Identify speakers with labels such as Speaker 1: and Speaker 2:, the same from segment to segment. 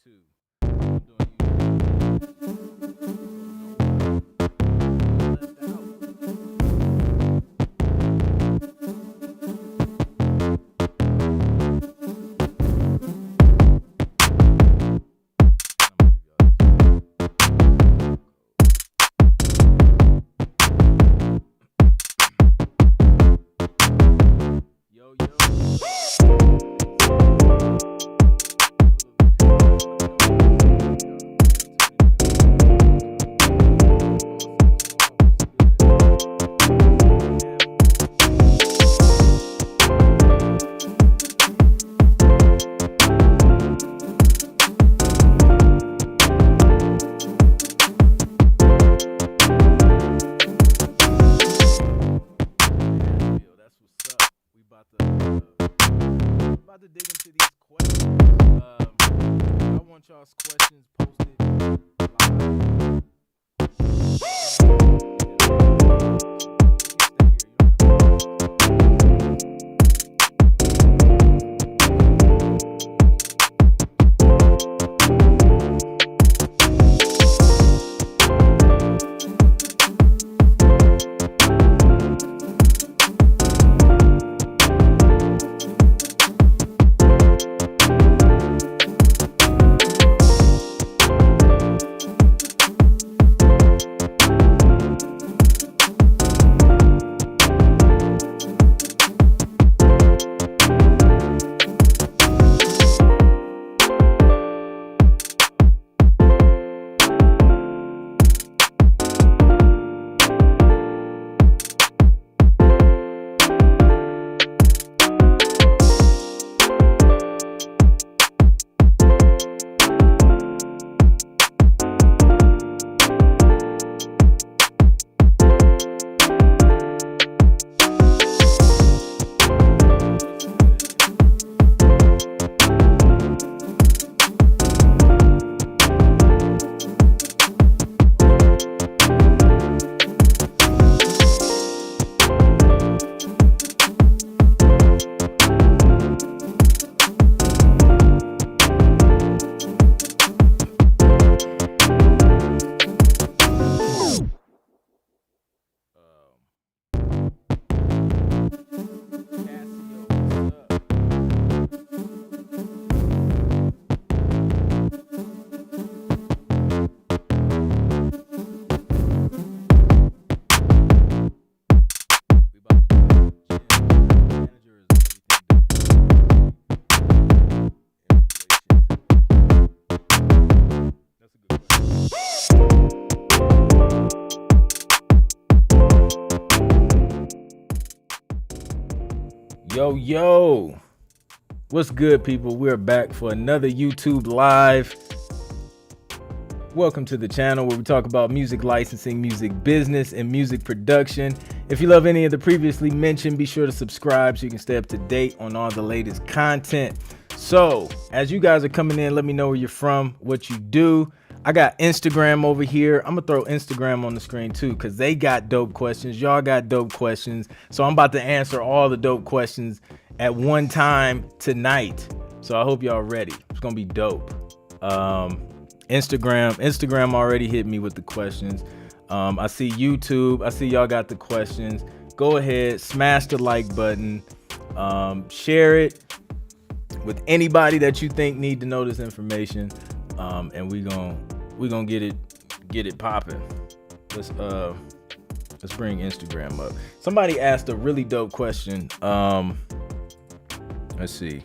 Speaker 1: YouTube. I'm doing Yo, that's what's up. We about to dig into these questions. I want y'all's questions posted live. Yo, what's good, people? We're back for another YouTube live. Welcome to the channel where we talk about music licensing, music business, and music production. If you love any of the previously mentioned, be sure to subscribe so you can stay up to date on all the latest content. So, as you guys are coming in, let me know where you're from, what you do. I got Instagram over here. I'm gonna throw Instagram on the screen too, because they got dope questions. Y'all got dope questions. So I'm about to answer all the dope questions at one time tonight. So I hope y'all ready. It's gonna be dope. Instagram already hit me with the questions. I see YouTube. I see y'all got the questions. Go ahead, smash the like button. Share it with anybody that you think need to know this information. And we gonna get it popping. Let's bring Instagram up. Somebody asked a really dope question. Let's see.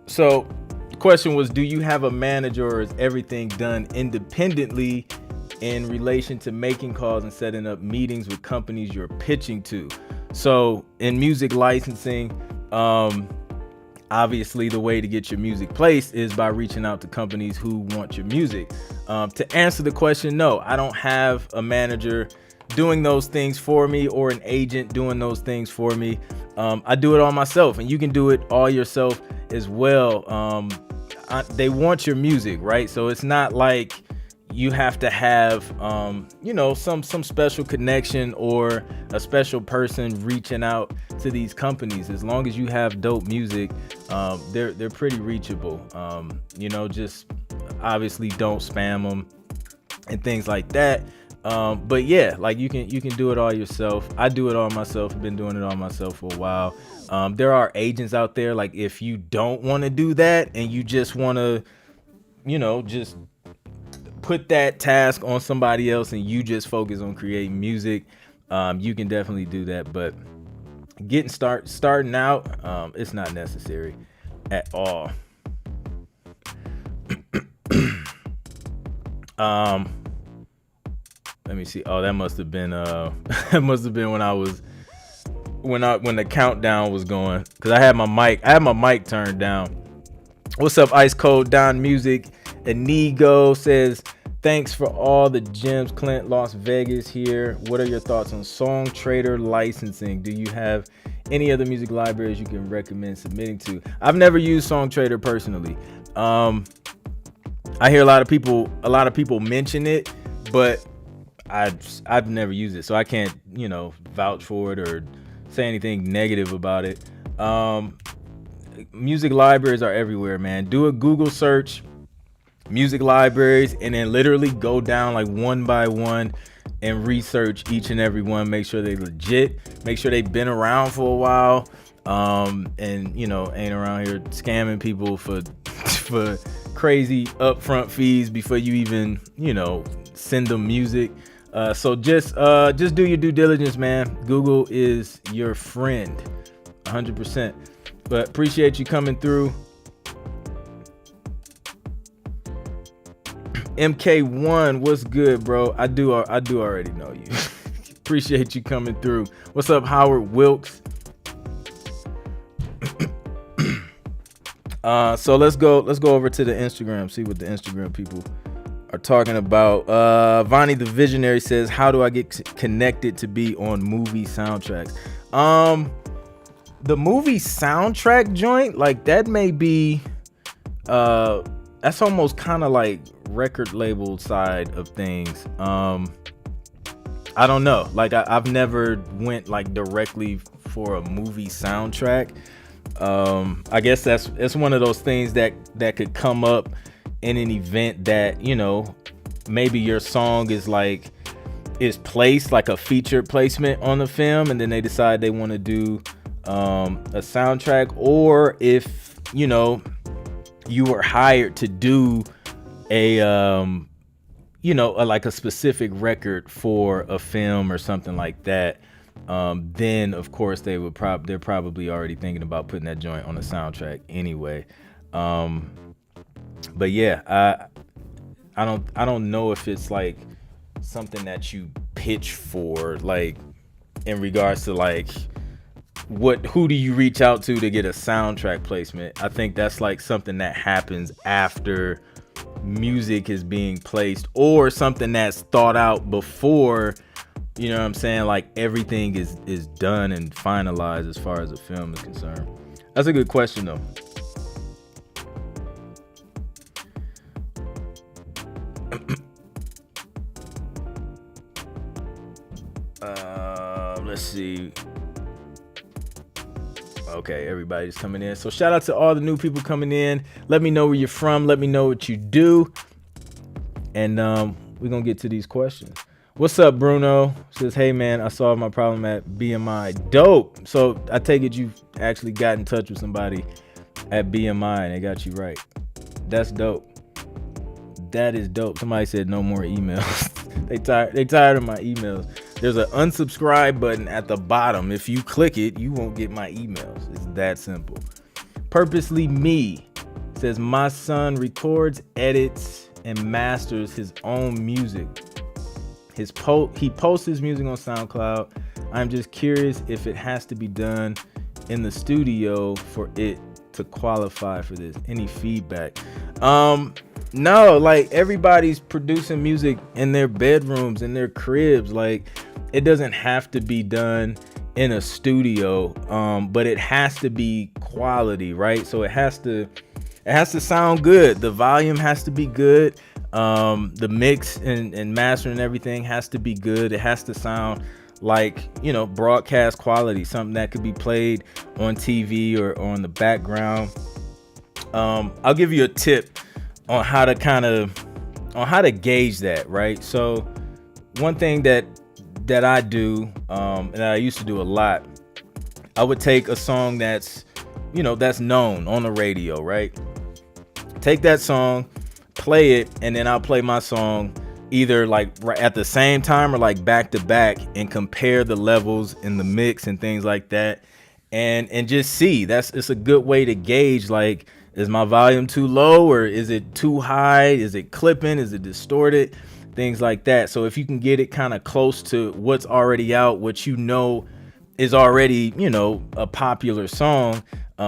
Speaker 1: So the question was, do you have a manager, or is everything done independently in relation to making calls and setting up meetings with companies you're pitching to? So in music licensing, obviously the way to get your music placed is by reaching out to companies who want your music. To answer the question, no, I don't have a manager doing those things for me or an agent doing those things for me. I do it all myself, and you can do it all yourself as well. They want your music, right? So it's not like you have to have some special connection or a special person reaching out to these companies. As long as you have dope music, they're pretty reachable. Just obviously don't spam them and things like that. But yeah, like you can do it all yourself. I do it all myself. I've been doing it all myself for a while. There are agents out there, like if you don't want to do that and you just want to just put that task on somebody else and you just focus on creating music, you can definitely do that. But starting out, it's not necessary at all. Let me see. Oh, that must have been when the countdown was going, because I had my mic turned down. What's up, Ice Cold Don Music? Inigo says, thanks for all the gems, Clint. Las Vegas here. What are your thoughts on Songtrader licensing? Do you have any other music libraries you can recommend submitting to? I've never used Songtrader personally. I hear a lot of people mention it, but I've never used it, so I can't vouch for it or say anything negative about it. Music libraries are everywhere, man. Do a Google search, music libraries, and then literally go down like one by one and research each and every one. Make sure they legit, make sure they've been around for a while, and ain't around here scamming people for crazy upfront fees before you even send them music. So just do your due diligence, man. Google is your friend, 100%. But appreciate you coming through. MK1, what's good, bro? I do already know you. Appreciate you coming through. What's up, Howard Wilkes? So let's go over to the Instagram, see what the Instagram people are talking about. Vonnie the Visionary says, how do I get connected to be on movie soundtracks? The movie soundtrack joint, like that may be that's almost kind of like record label side of things. I don't know, like I've never went like directly for a movie soundtrack. I guess that's one of those things that could come up in an event that maybe your song is placed like a featured placement on the film, and then they decide they want to do a soundtrack, or if you were hired to do like a specific record for a film or something like that, then of course they're probably already thinking about putting that joint on the soundtrack anyway. But yeah, I don't know if it's like something that you pitch for, like in regards to like who do you reach out to get a soundtrack placement. I think that's like something that happens after music is being placed, or something that's thought out before, you know what I'm saying, like everything is done and finalized as far as the film is concerned. That's a good question though. Let's see. Okay, everybody's coming in. So shout out to all the new people coming in. Let me know where you're from. Let me know what you do. And we're going to get to these questions. What's up, Bruno? Says, hey, man, I solved my problem at BMI. Dope. So I take it you actually got in touch with somebody at BMI and they got you right. That's dope. That is dope. Somebody said no more emails. They tired of my emails. There's an unsubscribe button at the bottom. If you click it, you won't get my emails. It's that simple. Purposely Me says, my son records, edits, and masters his own music. He posts his music on SoundCloud. I'm just curious if it has to be done in the studio for it to qualify for this. Any feedback? No, like everybody's producing music in their bedrooms, in their cribs. Like it doesn't have to be done in a studio, but it has to be quality, right? So it has to sound good. The volume has to be good. The mix and mastering and everything has to be good. It has to sound like, broadcast quality, something that could be played on TV or on the background. I'll give you a tip on how to gauge that, right? So one thing that I do, and I used to do a lot, I would take a song that's known on the radio, right? Take that song, play it, and then I'll play my song either like right at the same time or like back to back, and compare the levels in the mix and things like that, and just see. It's a good way to gauge, like, is my volume too low or is it too high? Is it clipping? Is it distorted? Things like that. So if you can get it kind of close to what's already out, what is already, a popular song,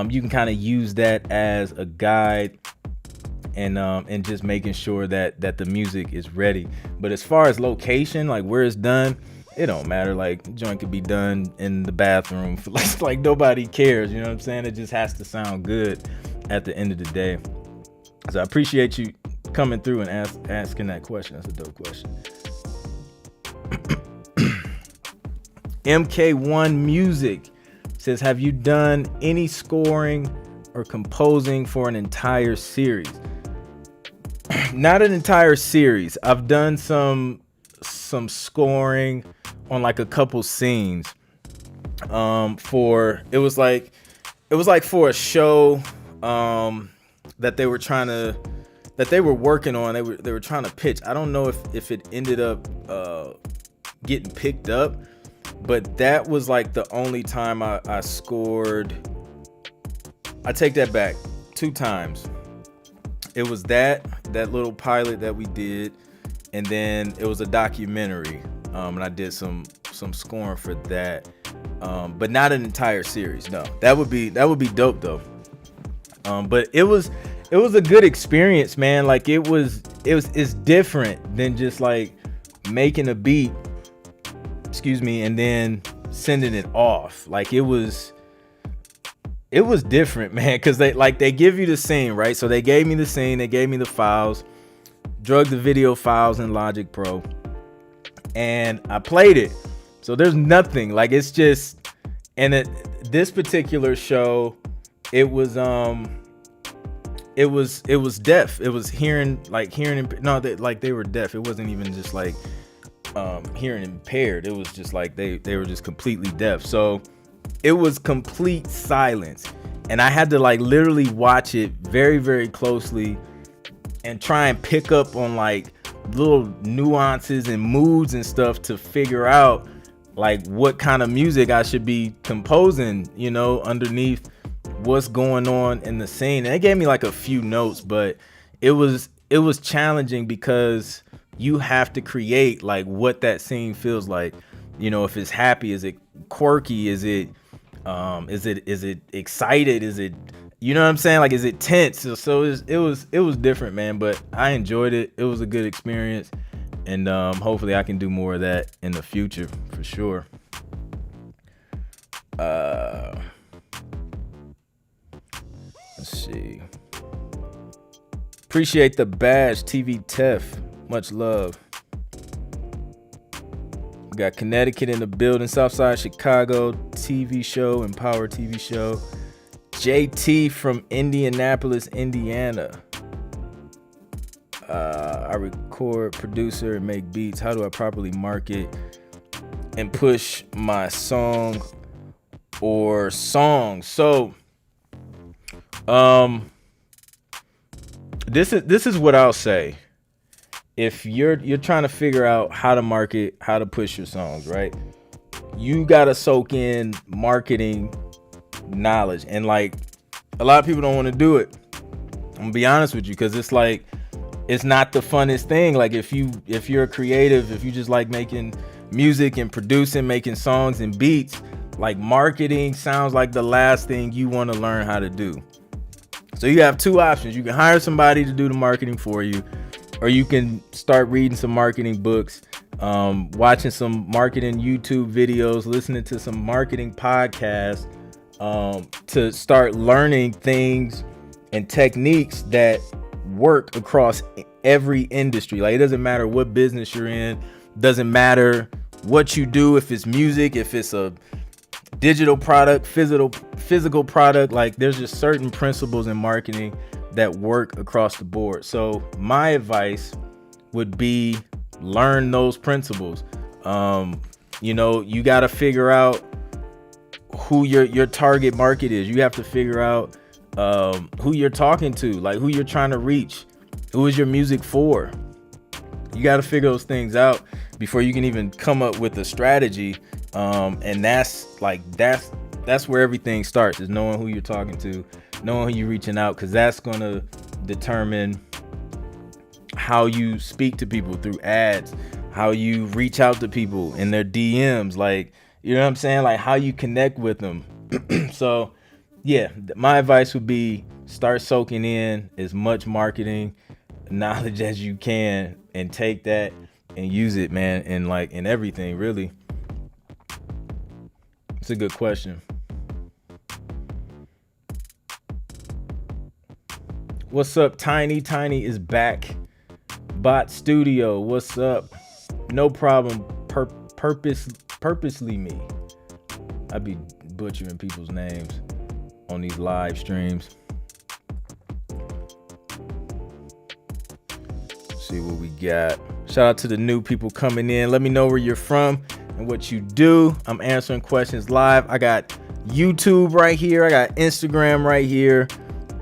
Speaker 1: you can kind of use that as a guide, and just making sure that the music is ready. But as far as location, like where it's done, it don't matter. Like, the joint could be done in the bathroom. Like nobody cares. You know what I'm saying? It just has to sound good at the end of the day. So I appreciate you coming through and asking that question. That's a dope question. MK1 Music says, have you done any scoring or composing for an entire series? Not an entire series. I've done some scoring on like a couple scenes. It was like for a show that they were working on. They were trying to pitch. I don't know if it ended up getting picked up, but that was like the only time I scored. I take that back. 2 times. It was that little pilot that we did, and then it was a documentary, and I did some scoring for that, but not an entire series. No, that would be dope though. But it was a good experience, man. Like it's different than just like making a beat, and then sending it off. Like it was different, man, because they give you the scene, right? So they gave me the scene, they gave me the files, drug the video files in Logic Pro, and I played it. So there's nothing, like, it's just, and this particular show, it was deaf. It was hearing they were deaf. It wasn't even just like hearing impaired. It was just like they were just completely deaf. So it was complete silence, and I had to like literally watch it very, very closely and try and pick up on like little nuances and moods and stuff to figure out like what kind of music I should be composing, underneath what's going on in the scene. And it gave me like a few notes, but it was challenging because you have to create like what that scene feels like. If it's happy, is it quirky? Is it excited? Is it, you know what I'm saying? Like, is it tense? So it was different, man, but I enjoyed it. It was a good experience, and hopefully I can do more of that in the future for sure. Let's see. Appreciate the badge, TV Tef. Much love. We got Connecticut in the building, Southside Chicago TV show, Empower TV show. JT from Indianapolis, Indiana. I record, producer, and make beats. How do I properly market and push my song or songs? So, this is what I'll say. If you're trying to figure out how to market, how to push your songs, right? You gotta soak in marketing knowledge, and like a lot of people don't want to do it. I'm gonna be honest with you, because it's like it's not the funnest thing. Like if you're a creative, if you just like making music and producing, making songs and beats, like marketing sounds like the last thing you want to learn how to do. So you have 2 options. You can hire somebody to do the marketing for you, or you can start reading some marketing books, watching some marketing YouTube videos, listening to some marketing podcasts, to start learning things and techniques that work across every industry. Like, it doesn't matter what business you're in, doesn't matter what you do, if it's music, if it's a digital product, physical product. Like, there's just certain principles in marketing that work across the board. So my advice would be learn those principles. You got to figure out who your target market is. You have to figure out who you're talking to, like who you're trying to reach, who is your music for. You got to figure those things out before you can even come up with a strategy. And that's where everything starts, is knowing who you're talking to, knowing who you're reaching out, because that's going to determine how you speak to people through ads, how you reach out to people in their DMs, like, you know what I'm saying? Like, how you connect with them. So yeah, my advice would be start soaking in as much marketing knowledge as you can, and take that and use it, man, in everything, really. It's a good question. What's up, Tiny? Tiny is back. Bot Studio, what's up? No problem. Purposely me. I be butchering people's names on these live streams. See what we got. Shout out to the new people coming in. Let me know where you're from and what you do. I'm answering questions live. I got YouTube right here. I got Instagram right here.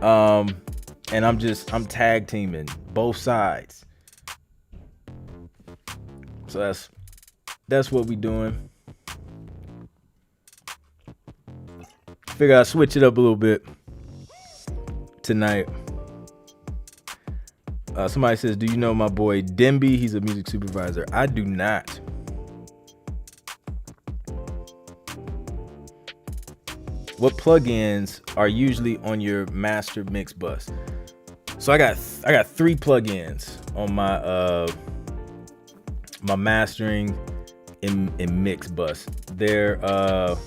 Speaker 1: And I'm tag teaming both sides. So that's what we doing. Figure I'll switch it up a little bit tonight. Somebody says, do you know my boy Demby? He's a music supervisor. I do not. What plugins are usually on your master mix bus? So I got 3 plugins on my my mastering and mix bus. They're let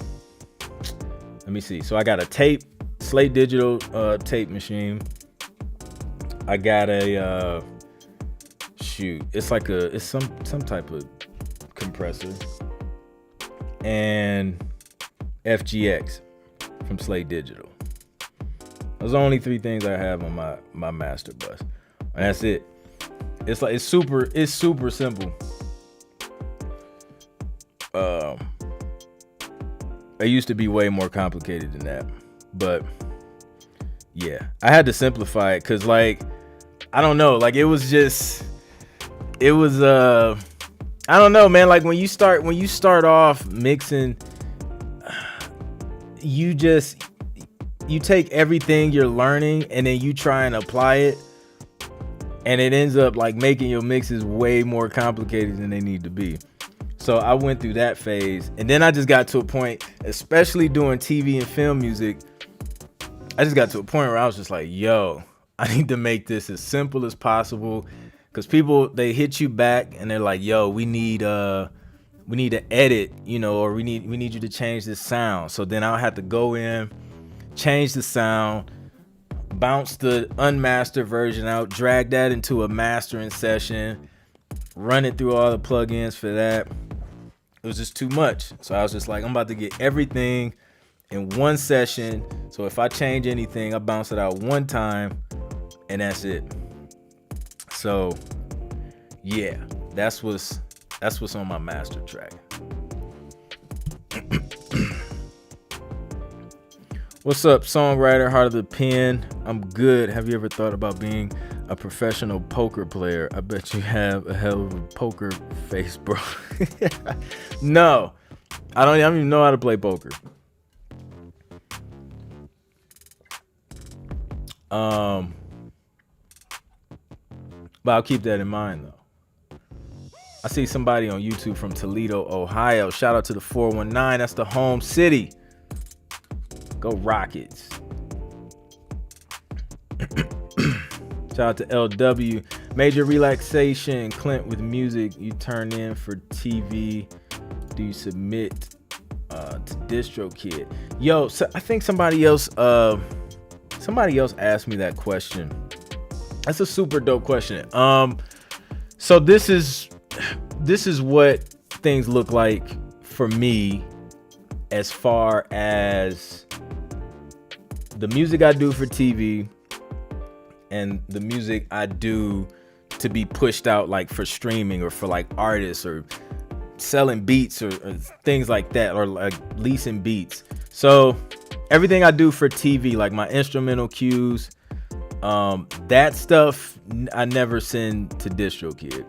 Speaker 1: me see. So I got a Slate Digital tape machine. I got a it's some type of compressor, and FGX from Slate Digital. Those are the only 3 things I have on my master bus, and that's it. It's super simple. It used to be way more complicated than that, but yeah, I had to simplify it because, like, I don't know, like it was I don't know, man. Like when you start off mixing, you take everything you're learning and then you try and apply it, and it ends up like making your mixes way more complicated than they need to be. So I went through that phase, and then I just got to a point, especially doing TV and film music, I just got to a point where I was just like, yo, I need to make this as simple as possible, because people, they hit you back and they're like, yo, we need to edit, or we need you to change this sound. So then I'll have to go in, change the sound, bounce the unmastered version out, drag that into a mastering session, run it through all the plugins for that. It was just too much. So I was just like, I'm about to get everything in one session. So if I change anything, I bounce it out one time and that's it. So yeah, that's what's on my master track. What's up, Songwriter, Heart of the Pen? I'm good. Have you ever thought about being a professional poker player? I bet you have a hell of a poker face, bro. No, I don't even know how to play poker. But I'll keep that in mind, though. I see somebody on YouTube from Toledo, Ohio. Shout out to the 419. That's the home city. Go Rockets. Shout out to LW. Major relaxation. Clint with music you turn in for TV. Do you submit to DistroKid? Yo, so I think somebody else asked me that question That's a super dope question. So this is what things look like for me as far as the music I do for TV and the music I do to be pushed out like for streaming or for like artists or selling beats or things like that, or like leasing beats. So everything I do for TV, like my instrumental cues, that stuff I never send to DistroKid.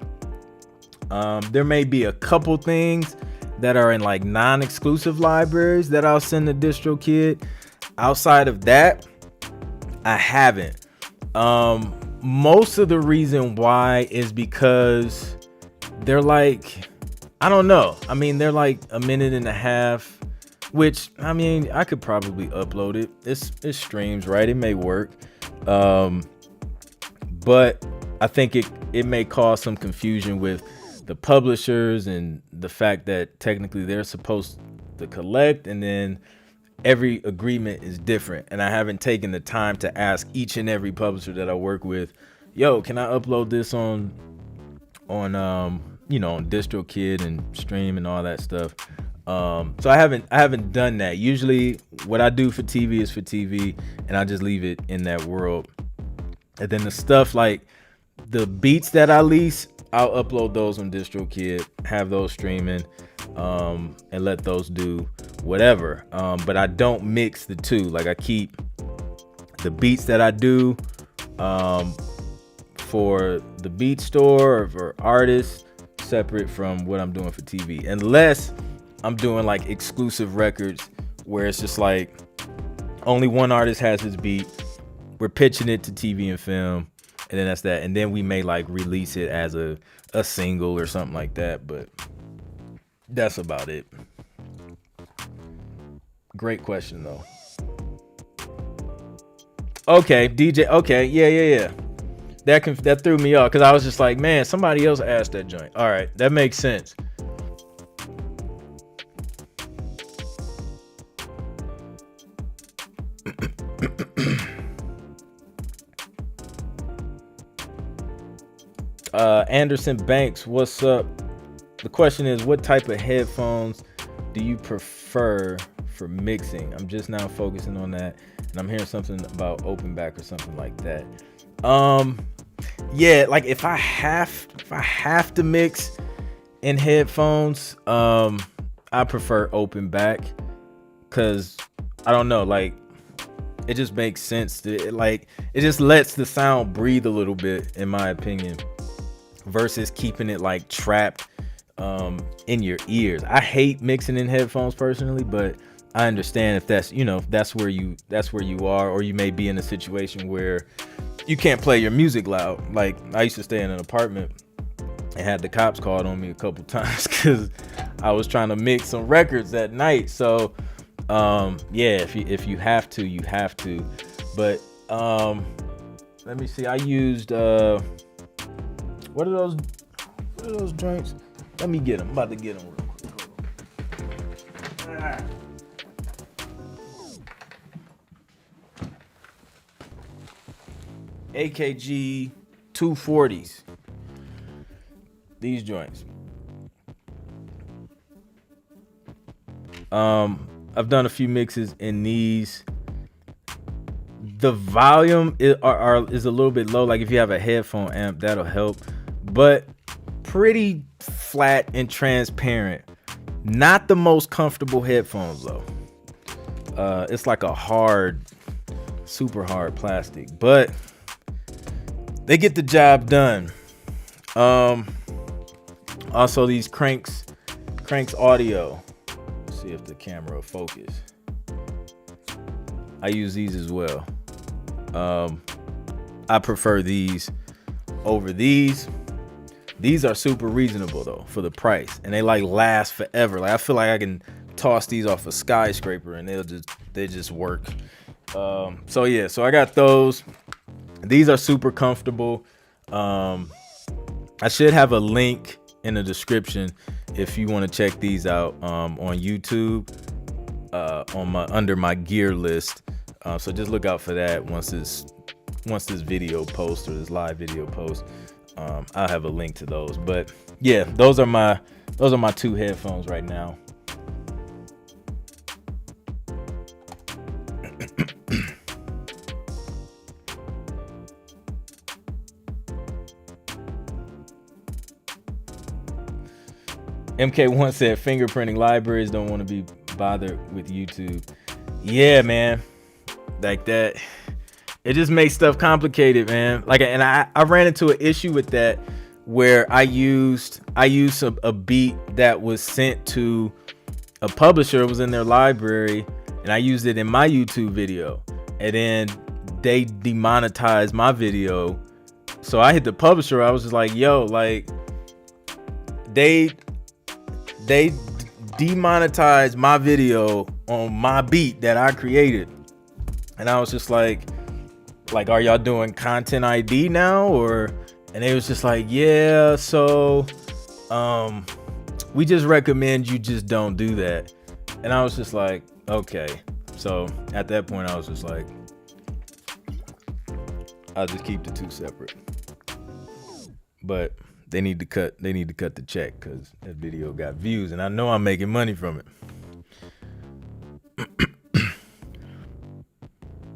Speaker 1: There may be a couple things that are in like non-exclusive libraries that I'll send to DistroKid. Outside of that, I haven't. Most of the reason why is because they're like, I don't know. I mean, they're like a minute and a half, which, I mean, I could probably upload it. It streams, right? It may work. But I think it may cause some confusion with the publishers and the fact that technically they're supposed to collect, and then every agreement is different. And I haven't taken the time to ask each and every publisher that I work with, yo, can I upload this on DistroKid and stream and all that stuff. So I haven't done that. Usually what I do for TV is for TV, and I just leave it in that world. And then the stuff like the beats that I lease, I'll upload those on DistroKid, have those streaming, and let those do whatever. But I don't mix the two. Like I keep the beats that I do for the beat store or for artists separate from what I'm doing for TV, unless I'm doing like exclusive records where it's just like only one artist has his beat, we're pitching it to TV and film, and then that's that. And then we may like release it as a single or something like that, but that's about it. Great question though. Okay, DJ. Okay, yeah. That threw me off because I was just like, man, somebody else asked that joint. All right, that makes sense. Anderson Banks, what's up? The question is, what type of headphones do you prefer for mixing? I'm just now focusing on that, and I'm hearing something about open back or something like that. Yeah, like if I have to mix in headphones, I prefer open back, cause I don't know, like it just makes sense to it just lets the sound breathe a little bit, in my opinion, versus keeping it like trapped in your ears. I hate mixing in headphones personally, but I understand if that's where you are, or you may be in a situation where you can't play your music loud. Like I used to stay in an apartment and had the cops called on me a couple times because I was trying to mix some records at night. So yeah, if you have to, you have to. But let me see. I used what are those joints? Let me get them. I'm about to get them real quick. AKG 240s. These joints. I've done a few mixes in these. The volume is a little bit low. Like if you have a headphone amp, that'll help. But pretty flat and transparent. Not the most comfortable headphones though. It's like a super hard plastic, but they get the job done. Also these Cranks Audio. Let's see if the camera will focus. I use these as well. I prefer these over these. These are super reasonable though for the price, and they like last forever. Like I feel like I can toss these off a skyscraper and they just work. So yeah, so I got those. These are super comfortable. I should have a link in the description if you want to check these out on YouTube, under my gear list. So just look out for that once it's once this video posts or this live video posts, I'll have a link to those. But yeah, those are my 2 headphones right now. MK1 said fingerprinting libraries don't want to be bothered with YouTube. Yeah, man, like that. It just makes stuff complicated, man. Like, and I ran into an issue with that where I used a beat that was sent to a publisher. It was in their library, and I used it in my YouTube video, and then they demonetized my video. So I hit the publisher. I was just like, yo, like they demonetized my video on my beat that I created. And I was just like, are y'all doing content ID now? And they was just like, yeah, so we just recommend you just don't do that. And I was just like, okay. So at that point I was just like, I'll just keep the 2 separate. But they need to cut the check because that video got views, and I know I'm making money from it.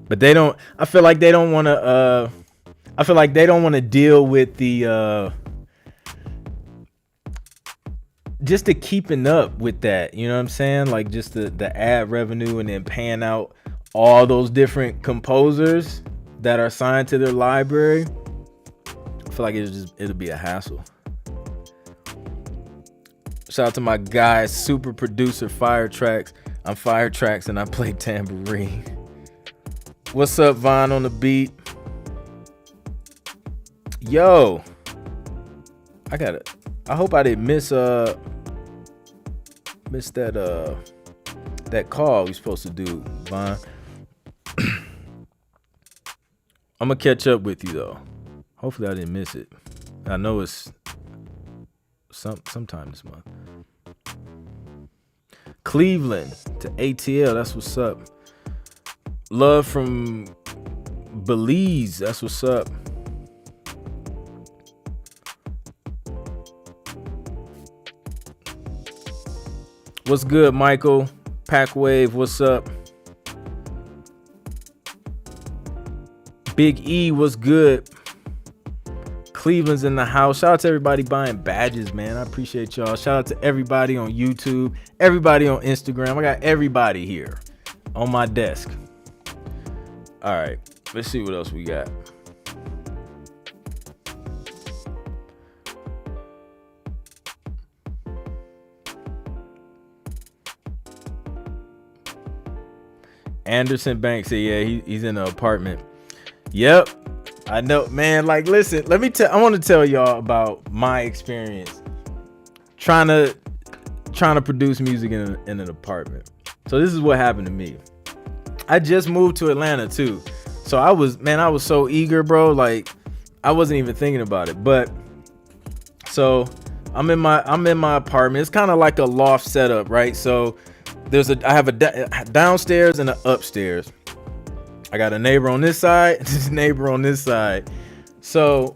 Speaker 1: But they don't. I feel like they don't want to. I feel like they don't want to deal with the just the keeping up with that. You know what I'm saying? Like just the ad revenue, and then paying out all those different composers that are signed to their library. I feel like it'll be a hassle. Shout out to my guy, super producer Firetracks. I'm Firetracks and I play tambourine. What's up, Vaughn on the beat? Yo, I hope I didn't miss that call we supposed to do, Vaughn. I'm gonna catch up with you though. Hopefully I didn't miss it. I know it's sometime this month. Cleveland to ATL, that's what's up. Love from Belize, that's what's up. What's good, Michael? Packwave, what's up? Big E, what's good? Cleveland's in the house. Shout out to everybody buying badges, man. I appreciate y'all. Shout out to everybody on YouTube, everybody on Instagram. I got everybody here on my desk. All right, let's see what else we got. Anderson Banks said, yeah, he's in an apartment. Yep. I know, man. Like, listen, I want to tell y'all about my experience trying to produce music in an apartment. So this is what happened to me. I just moved to Atlanta too. So I was so eager, bro. Like, I wasn't even thinking about it. But so I'm in my apartment. It's kind of like a loft setup, right? So I have a downstairs and an upstairs. I got a neighbor on this side, this neighbor on this side. So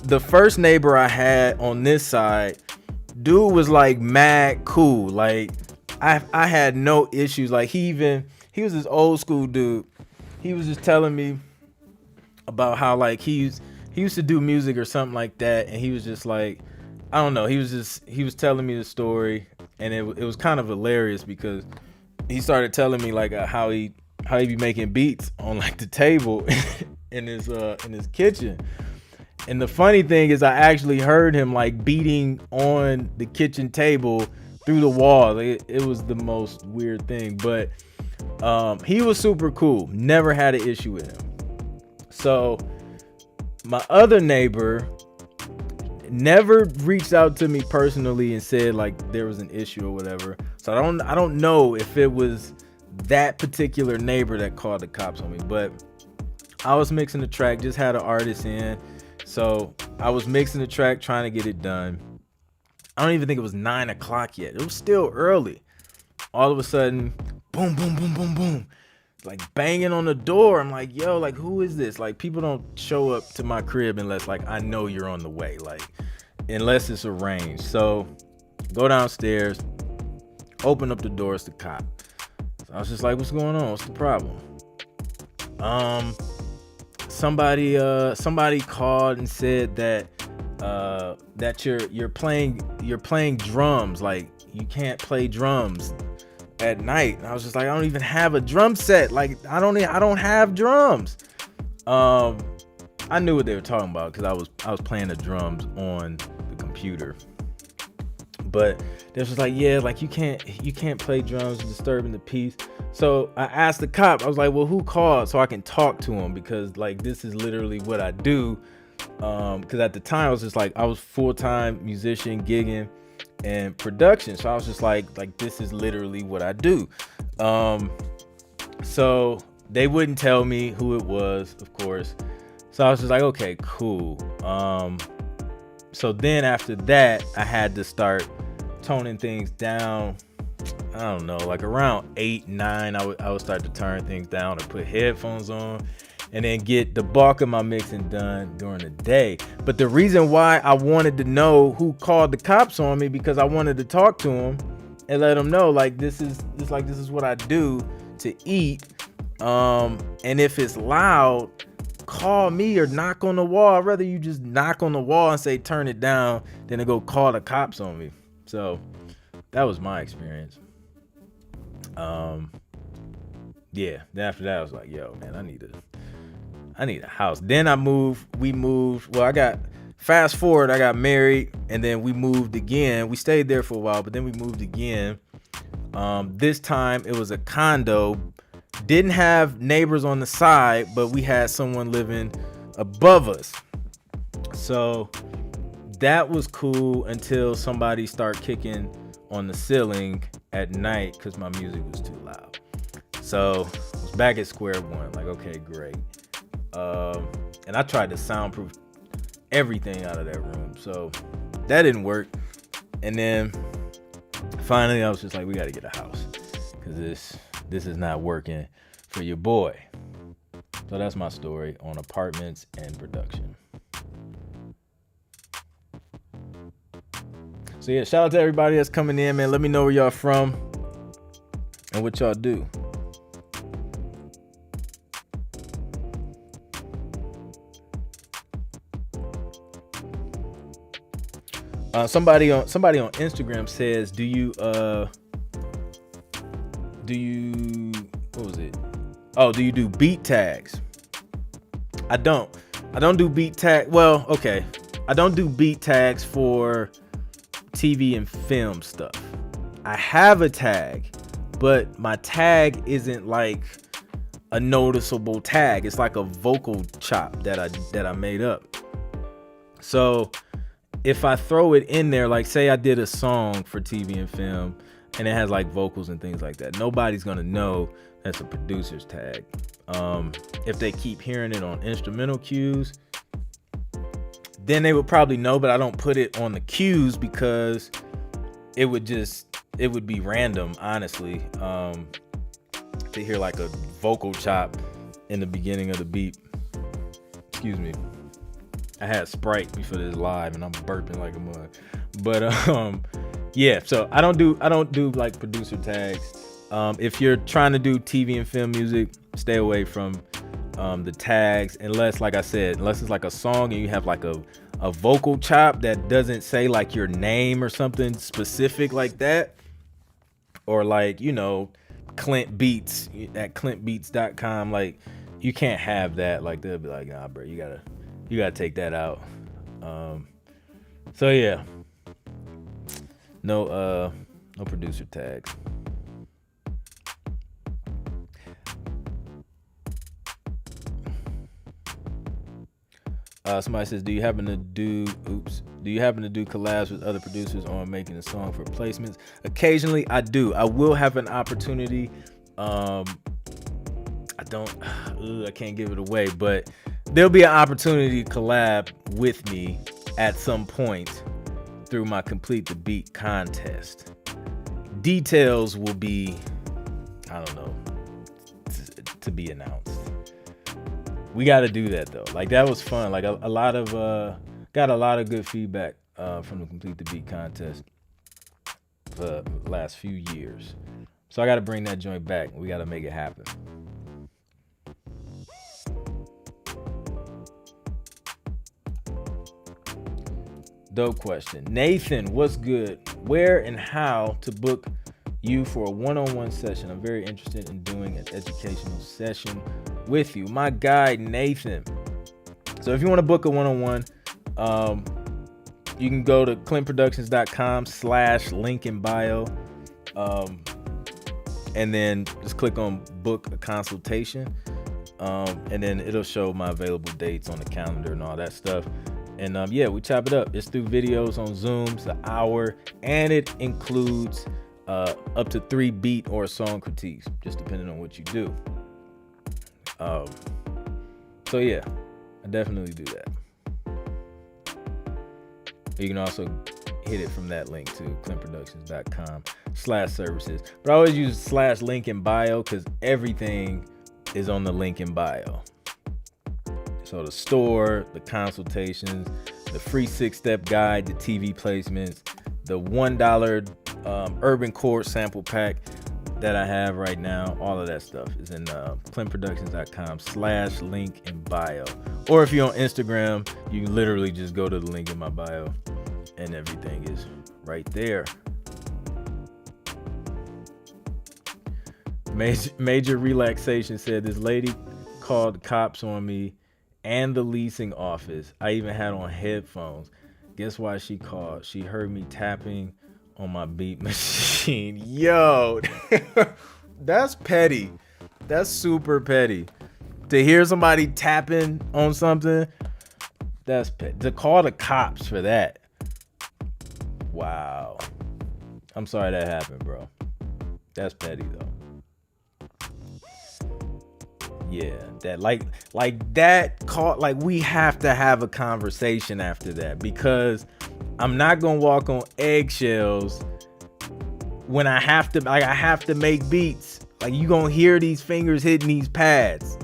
Speaker 1: the first neighbor I had on this side, dude was like mad cool. Like I had no issues. Like he was this old school dude. He was just telling me about how like he used to do music or something like that, and he was just like, I don't know. He was telling me the story, and it was kind of hilarious because he started telling me like how he be making beats on like the table in his kitchen. And the funny thing is I actually heard him like beating on the kitchen table through the wall. It was the most weird thing, but he was super cool. Never had an issue with him. So my other neighbor never reached out to me personally and said like there was an issue or whatever. So I don't know if it was that particular neighbor that called the cops on me, but I was mixing the track, just had an artist in. So I was mixing the track, trying to get it done. I don't even think it was 9 o'clock yet. It was still early. All of a sudden, boom, boom, boom, boom, boom. like banging on the door. I'm like, yo, like, who is this? Like, people don't show up to my crib unless like I know you're on the way, like unless it's arranged. So go downstairs, open up the door, it's the cop. So I was just like, what's going on? What's the problem? Somebody called and said that that you're playing drums, like you can't play drums at night. And I was just like, I don't even have a drum set. Like I don't have drums. I knew what they were talking about because I was playing the drums on the computer. But they was just like, yeah, like you can't play drums, disturbing the peace. So I asked the cop, I was like, well, who called so I can talk to him, because like this is literally what I do. Because at the time I was just like, I was full-time musician, gigging and production. So I was just like this is literally what I do. So they wouldn't tell me who it was, of course. So I was just like, okay, cool. So then after that, I had to start toning things down. I don't know, like around 8, 9, I would start to turn things down or put headphones on and then get the bulk of my mixing done during the day. But the reason why I wanted to know who called the cops on me, because I wanted to talk to them and let them know like this is what I do to eat. And if it's loud, call me or knock on the wall. I'd rather you just knock on the wall and say turn it down than to go call the cops on me. So that was my experience. Yeah, then after that I was like, yo, man, I need a house. Then we moved. Well, fast forward, I got married and then we moved again. We stayed there for a while, but then we moved again. This time it was a condo. Didn't have neighbors on the side, but we had someone living above us. So that was cool until somebody started kicking on the ceiling at night because my music was too loud. So I was back at square one, like, okay, great. And I tried to soundproof everything out of that room. So that didn't work. And then finally I was just like, we got to get a house because this is not working for your boy. So that's my story on apartments and production. So yeah, shout out to everybody that's coming in, man. Let me know where y'all from and what y'all do. Somebody on Instagram says, do you what was it? Oh, do you do beat tags? I don't do beat tag. Well, okay. I don't do beat tags for TV and film stuff. I have a tag, but my tag isn't like a noticeable tag. It's like a vocal chop that I made up. So if I throw it in there, like say I did a song for TV and film and it has like vocals and things like that, nobody's gonna know that's a producer's tag. If they keep hearing it on instrumental cues, then they would probably know, but I don't put it on the cues because it would be random, honestly, to hear like a vocal chop in the beginning of the beat. Excuse me. I had Sprite before this live and I'm burping like a mug. But yeah, so I don't do like producer tags. If you're trying to do TV and film music, stay away from the tags, unless, like I said, unless it's like a song and you have like a vocal chop that doesn't say like your name or something specific like that, or like, you know, Clint Beats at clintbeats.com, like you can't have that. Like they'll be like, nah, bro, you gotta take that out. So yeah, no producer tags. Somebody says, do you happen to do collabs with other producers on making a song for placements? Occasionally I do. I will have an opportunity. I can't give it away, but there'll be an opportunity to collab with me at some point through my Complete the Beat contest. Details will be, I don't know, to be announced. We got to do that though. Like that was fun. Like a lot of got a lot of good feedback from the Complete the Beat contest for the last few years. So I got to bring that joint back. We got to make it happen. Dope question. Nathan, what's good? Where and how to book you for a one-on-one session? I'm very interested in doing an educational session with you. My guy, Nathan. So if you want to book a one-on-one, you can go to clintproductions.com/link in bio. And then just click on book a consultation. And then it'll show my available dates on the calendar and all that stuff. And yeah, we chop it up. It's through videos on Zoom. It's an hour, and it includes up to 3 beat or song critiques, just depending on what you do. So yeah, I definitely do that. You can also hit it from that link to clintproductions.com/services. But I always use /link in bio because everything is on the link in bio. So the store, the consultations, the free 6-step guide to TV placements, the $1 urban chord sample pack that I have right now, all of that stuff is in clintproductions.com/link in bio. Or if you're on Instagram, you can literally just go to the link in my bio and everything is right there. Major Relaxation said, this lady called the cops on me and the leasing office. I even had on headphones. Guess why she called? She heard me tapping on my beat machine. Yo, that's petty. That's super petty. To hear somebody tapping on something, that's petty. To call the cops for that. Wow. I'm sorry that happened, bro. That's petty though. Yeah, that like that call, like we have to have a conversation after that, because I'm not gonna walk on eggshells when I have to make beats. Like you gonna hear these fingers hitting these pads,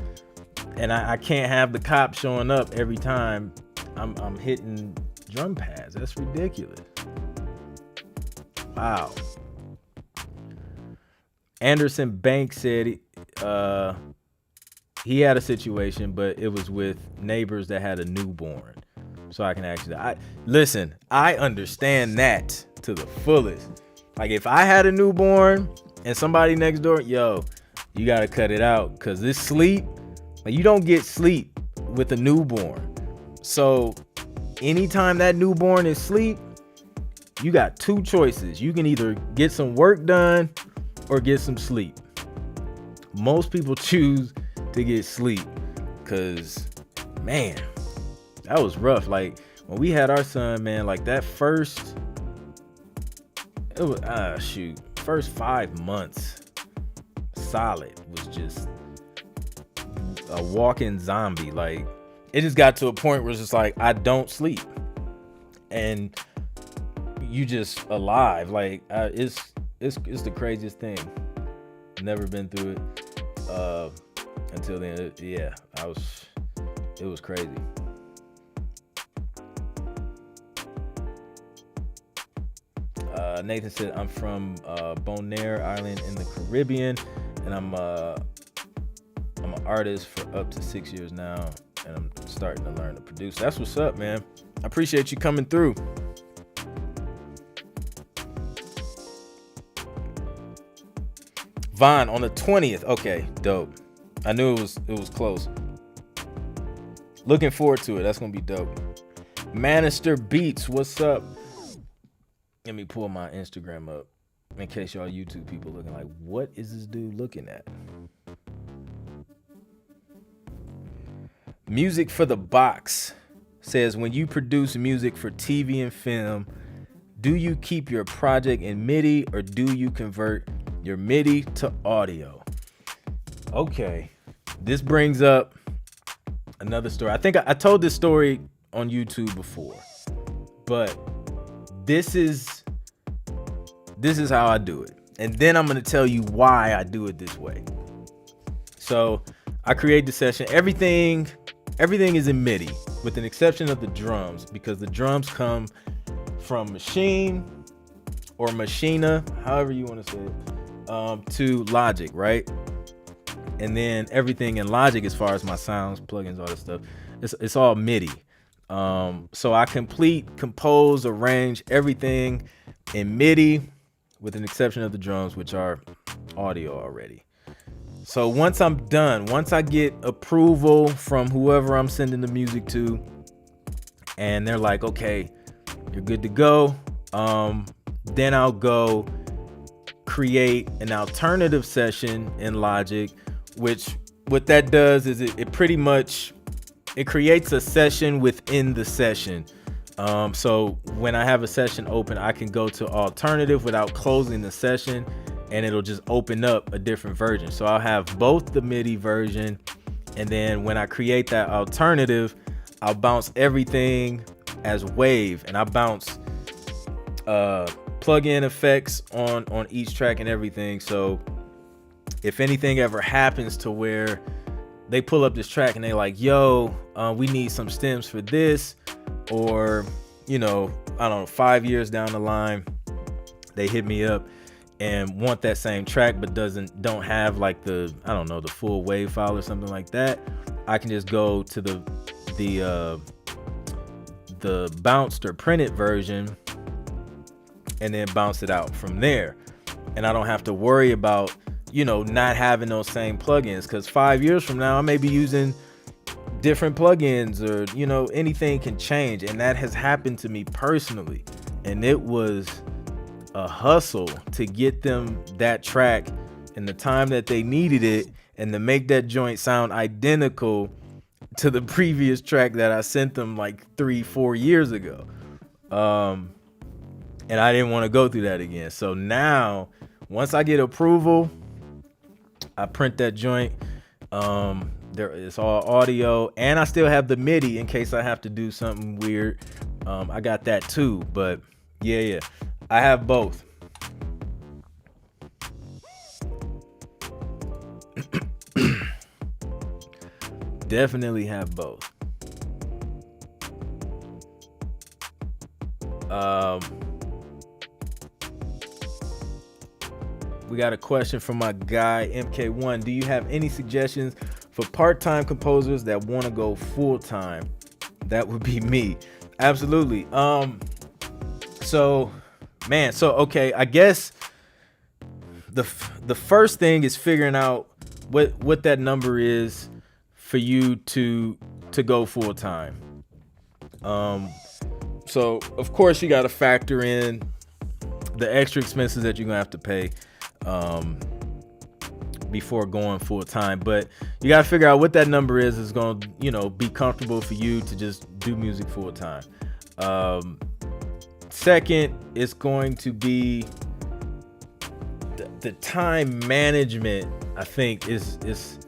Speaker 1: and I can't have the cops showing up every time I'm hitting drum pads. That's ridiculous. Wow. Anderson Banks said he had a situation, but it was with neighbors that had a newborn. So I can actually, I understand that to the fullest. Like if I had a newborn and somebody next door, yo, you gotta cut it out, cause this sleep, like you don't get sleep with a newborn. So anytime that newborn is asleep, you got 2 choices. You can either get some work done or get some sleep. Most people choose to get sleep, cause man, that was rough. Like when we had our son, man, like that first 5 months solid was just a walking zombie. Like it just got to a point where it's just like I don't sleep and you just alive. Like it's the craziest thing. Never been through it until then. Yeah, it was crazy. Nathan said, I'm from Bonaire Island in the Caribbean, and I'm an artist for up to 6 years now, and I'm starting to learn to produce. That's what's up, man. I appreciate you coming through. Vaughn on the 20th. Okay, dope. I knew it was close. Looking forward to it. That's gonna be dope. Manister Beats, what's up? Let me pull my Instagram up in case y'all YouTube people looking like, what is this dude looking at? Music for the Box says, when you produce music for TV and film, do you keep your project in MIDI or do you convert your MIDI to audio? Okay, this brings up another story. I think I told this story on YouTube before, but this is how I do it, and then I'm gonna tell you why I do it this way. So I create the session. Everything is in MIDI with an exception of the drums, because the drums come from Machine or Machina, however you want to say it, to Logic, right? And then everything in Logic, as far as my sounds, plugins, all that stuff, it's all MIDI. So I compose, arrange everything in MIDI with an exception of the drums, which are audio already. So once I'm done, once I get approval from whoever I'm sending the music to, and they're like, okay, you're good to go, then I'll go create an alternative session in Logic, which what that does is it pretty much, it creates a session within the session. So when I have a session open, I can go to alternative without closing the session, and it'll just open up a different version. So I'll have both the MIDI version, and then when I create that alternative, I'll bounce everything as wave, and I bounce plug-in effects on each track and everything. So if anything ever happens to where they pull up this track and they like, yo, we need some stems for this, or, you know, I don't know, 5 years down the line, they hit me up and want that same track, but don't have like the, I don't know, the full wave file or something like that, I can just go to the bounced or printed version and then bounce it out from there. And I don't have to worry about, you know, not having those same plugins, because 5 years from now I may be using different plugins, or, you know, anything can change. And that has happened to me personally, and it was a hustle to get them that track in the time that they needed it, and to make that joint sound identical to the previous track that I sent them like 3-4 years ago. And I didn't want to go through that again. So now, once I get approval, I print that joint. It's all audio, and I still have the MIDI in case I have to do something weird. I got that too, but yeah, I have both. Definitely have both. We got a question from my guy MK1. Do you have any suggestions for part-time composers that want to go full-time? That would be me. Absolutely. Okay, I guess the first thing is figuring out what that number is for you to go full-time. So of course you got to factor in the extra expenses that you're gonna have to pay before going full time, but you got to figure out what that number is going to, you know, be comfortable for you to just do music full time. Second, it's going to be the time management. I think is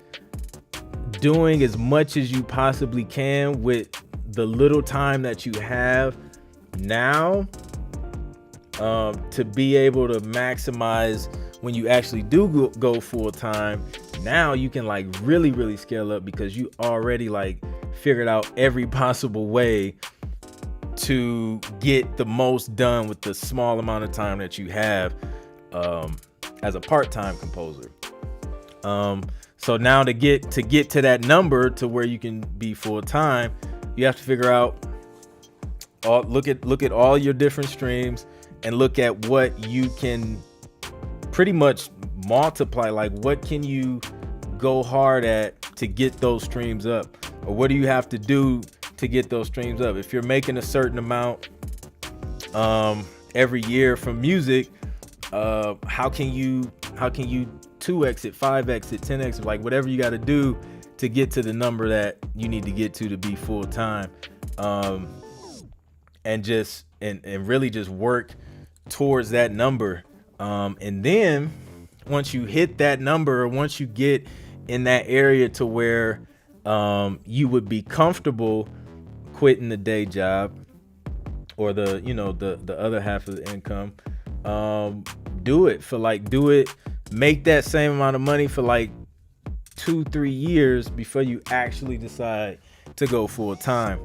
Speaker 1: doing as much as you possibly can with the little time that you have now, to be able to maximize when you actually do go full time. Now you can like really scale up, because you already like figured out every possible way to get the most done with the small amount of time that you have as a part-time composer. So now to get to that number to where you can be full time, you have to figure out, look at all your different streams and look at what you can pretty much multiply. Like, what can you go hard at to get those streams up, or what do you have to do to get those streams up? If you're making a certain amount every year from music, how can you 2x it, 5x it, 10x it, like whatever you got to do to get to the number that you need to get to be full time, and really just work towards that number. And then once you hit that number, or once you get in that area to where you would be comfortable quitting the day job or the other half of the income, make that same amount of money for like 2-3 years before you actually decide to go full time.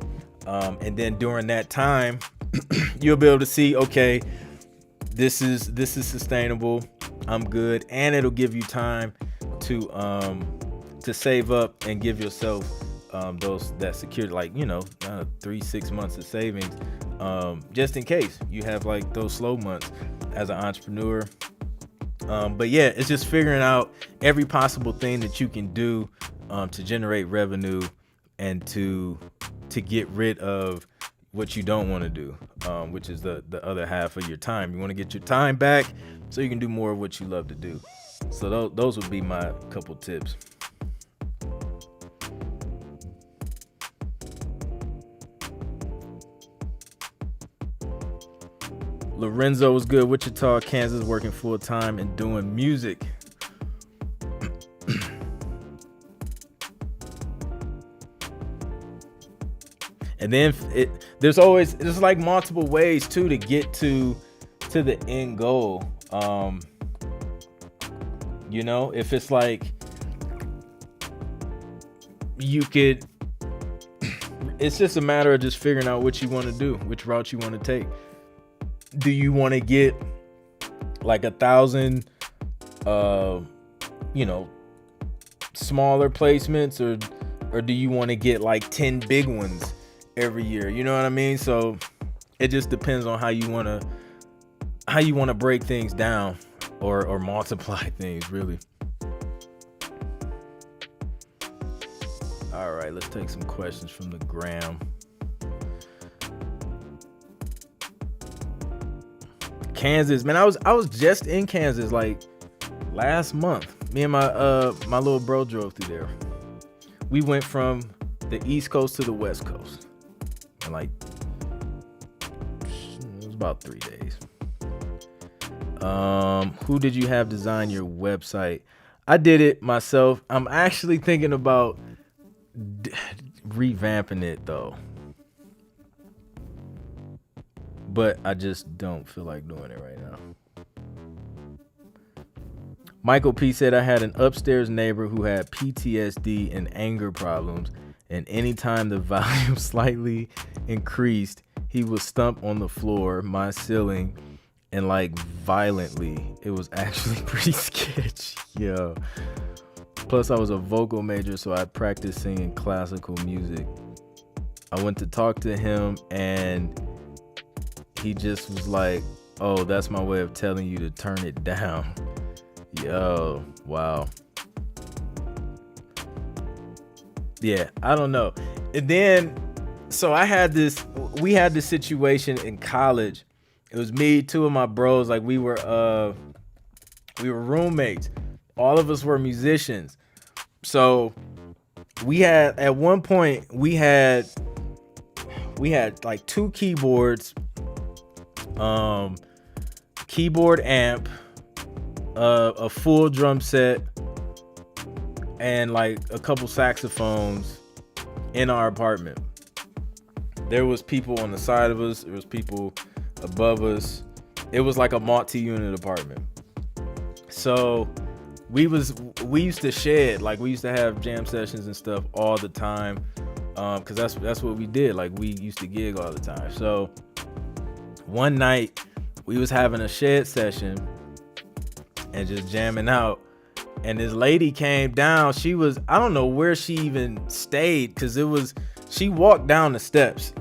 Speaker 1: And then during that time, you'll be able to see, okay, this is sustainable. I'm good, and it'll give you time to save up and give yourself that security, like 3-6 months of savings, just in case you have like those slow months as an entrepreneur. But yeah, it's just figuring out every possible thing that you can do to generate revenue and to get rid of what you don't want to do, which is the other half of your time. You want to get your time back so you can do more of what you love to do. So those would be my couple tips. Lorenzo was good. Wichita, Kansas, working full time and doing music. And then there's like multiple ways too to get to the end goal. If it's like it's just a matter of just figuring out what you want to do, which route you want to take. Do you want to get like 1,000 smaller placements, or do you want to get like 10 big ones every year? You know what I mean? So it just depends on how you want to break things down or multiply things, really. All right, let's take some questions from the gram. Kansas, man, I was just in Kansas like last month. Me and my little bro drove through there. We went from the East Coast to the West Coast in like, it was about 3 days. Who did you have design your website? I did it myself. I'm actually thinking about revamping it though, but I just don't feel like doing it right now. Michael P said, I had an upstairs neighbor who had PTSD and anger problems, and anytime the volume slightly increased, he would stomp on the floor, my ceiling, and like violently. It was actually pretty sketchy. Yo. Plus, I was a vocal major, so I practiced singing classical music. I went to talk to him, and he just was like, oh, that's my way of telling you to turn it down. Yo, wow. Yeah, I don't know. And then, so we had this situation in college. It was me, two of my bros, like we were roommates. All of us were musicians. So at one point we had like 2 keyboards, keyboard amp, a full drum set, and like a couple saxophones in our apartment. There was people on the side of us. There was people above us. It was like a multi-unit apartment. So we used to shed, like we used to have jam sessions and stuff all the time, because that's what we did. Like we used to gig all the time. So one night we was having a shed session and just jamming out, and this lady came down. She was, I don't know where she even stayed, because she walked down the steps.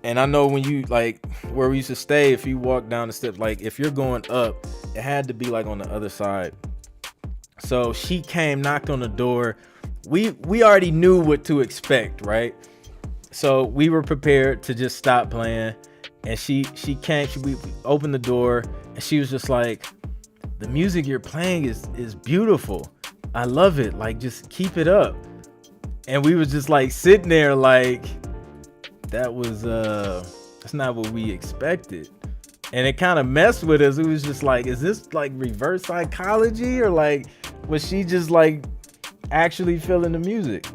Speaker 1: And I know when you, like, where we used to stay, if you walk down the steps, like if you're going up, it had to be like on the other side. So she came, knocked on the door. We already knew what to expect, right? So we were prepared to just stop playing. And she came, we opened the door, and she was just like, the music you're playing is beautiful. I love it. Like, just keep it up. And we was just like sitting there like, that's not what we expected. And it kind of messed with us. It was just like, is this like reverse psychology, or like was she just like actually feeling the music?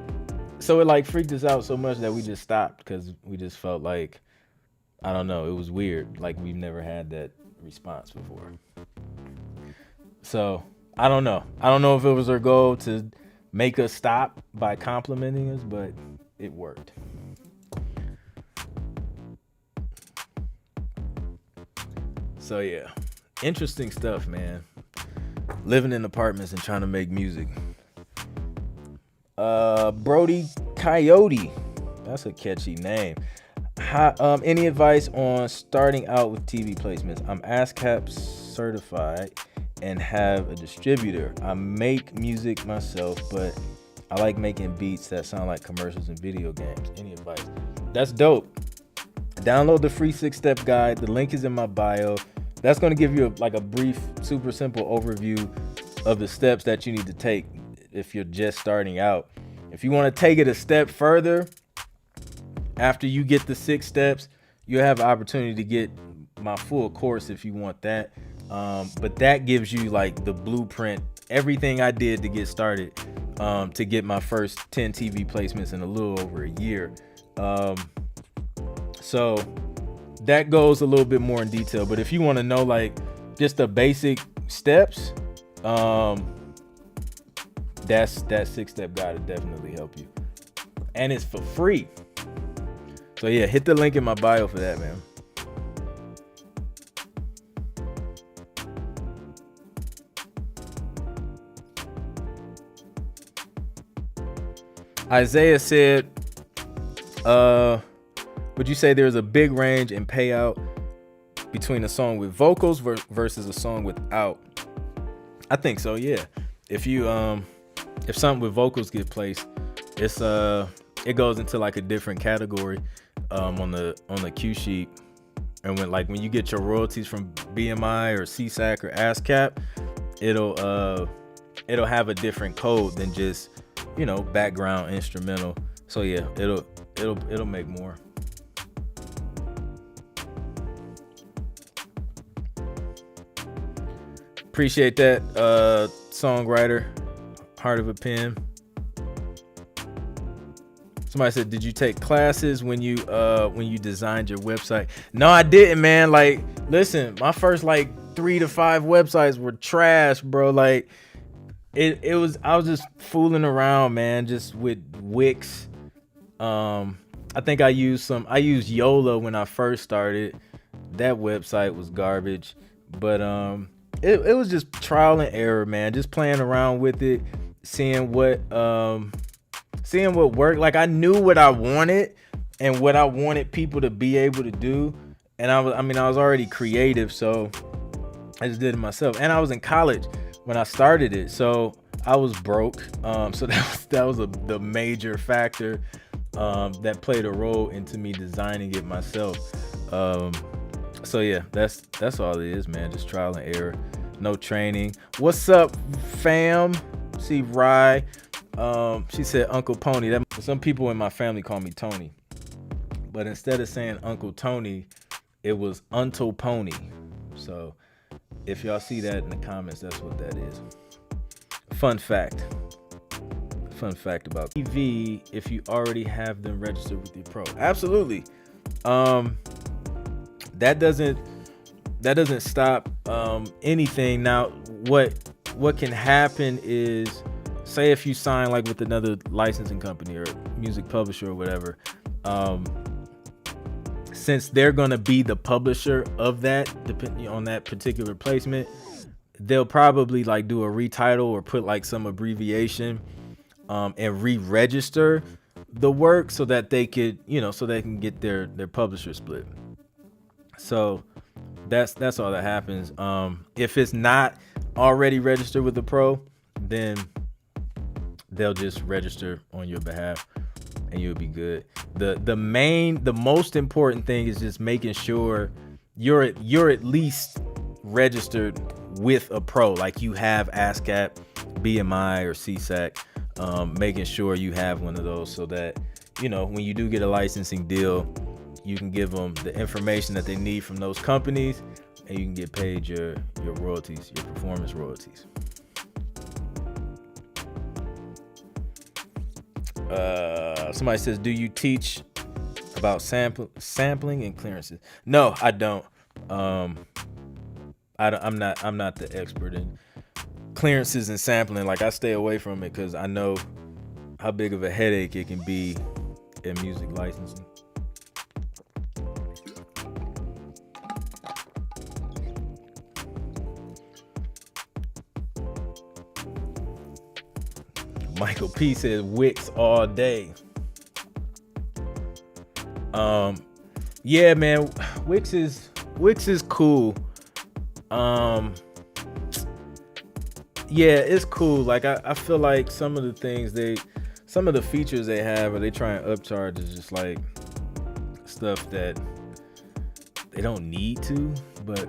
Speaker 1: So it like freaked us out so much that we just stopped, because we just felt like, I don't know, it was weird. Like we've never had that response before. So I don't know if it was her goal to make us stop by complimenting us, but it worked. So yeah, interesting stuff, man. Living in apartments and trying to make music. Brody Coyote, that's a catchy name. Any advice on starting out with TV placements? I'm ASCAP certified and have a distributor. I make music myself, but I like making beats that sound like commercials and video games. Any advice? That's dope. Download the free 6-step guide. The link is in my bio. That's going to give you a brief, super simple overview of the steps that you need to take if you're just starting out. If you want to take it a step further, after you get the 6 steps, you'll have an opportunity to get my full course if you want that. But that gives you like the blueprint, everything I did to get started, to get my first 10 TV placements in a little over a year. So that goes a little bit more in detail. But if you want to know like just the basic steps, that 6-step guide will definitely help you. And it's for free. So yeah, hit the link in my bio for that, man. Isaiah said, would you say there's a big range in payout between a song with vocals versus a song without? I think so, yeah. If something with vocals get placed, it goes into like a different category on the cue sheet. And when you get your royalties from BMI or CSAC or ASCAP, it'll have a different code than just, background instrumental. So yeah, it'll make more. Appreciate that, songwriter, Heart of a Pen. Somebody said, did you take classes when you designed your website? No, I didn't, man. Like, listen, my first 3 to 5 websites were trash, bro. Like, I was just fooling around, man, just with Wix. I think I used Yola when I first started. That website was garbage, but it was just trial and error, man. Just playing around with it, seeing what worked. Like, I knew what I wanted and what I wanted people to be able to do, and I was already creative, so I just did it myself. And I was in college when I started it, so I was broke. So that was the major factor that played a role into me designing it myself. So yeah, that's all it is, man. Just trial and error, no training. What's up, fam? See Rye. She said Uncle Pony. Some people in my family call me Tony, but instead of saying Uncle Tony, it was Unto Pony. So if y'all see that in the comments, that's what that is. Fun fact about TV, if you already have them registered with your pro. Absolutely. That doesn't stop anything. Now, what can happen is, say if you sign like with another licensing company or music publisher or whatever, since they're gonna be the publisher of that, depending on that particular placement, they'll probably like do a retitle or put like some abbreviation and re-register the work so that they could, so they can get their publisher split. So that's all that happens. If it's not already registered with the pro, then they'll just register on your behalf and you'll be good. The most important thing is just making sure you're at least registered with a pro, like you have ASCAP, BMI, or CSAC. Making sure you have one of those so that, when you do get a licensing deal, you can give them the information that they need from those companies, and you can get paid your royalties, your performance royalties. Somebody says, do you teach about sampling and clearances? No, I don't. I'm not the expert clearances and sampling, like I stay away from it because I know how big of a headache it can be in music licensing. Michael P says Wix all day. Yeah, man, Wix is cool. Yeah, it's cool. Like I feel like some of the features they have, or they try and upcharge, is just like stuff that they don't need to, but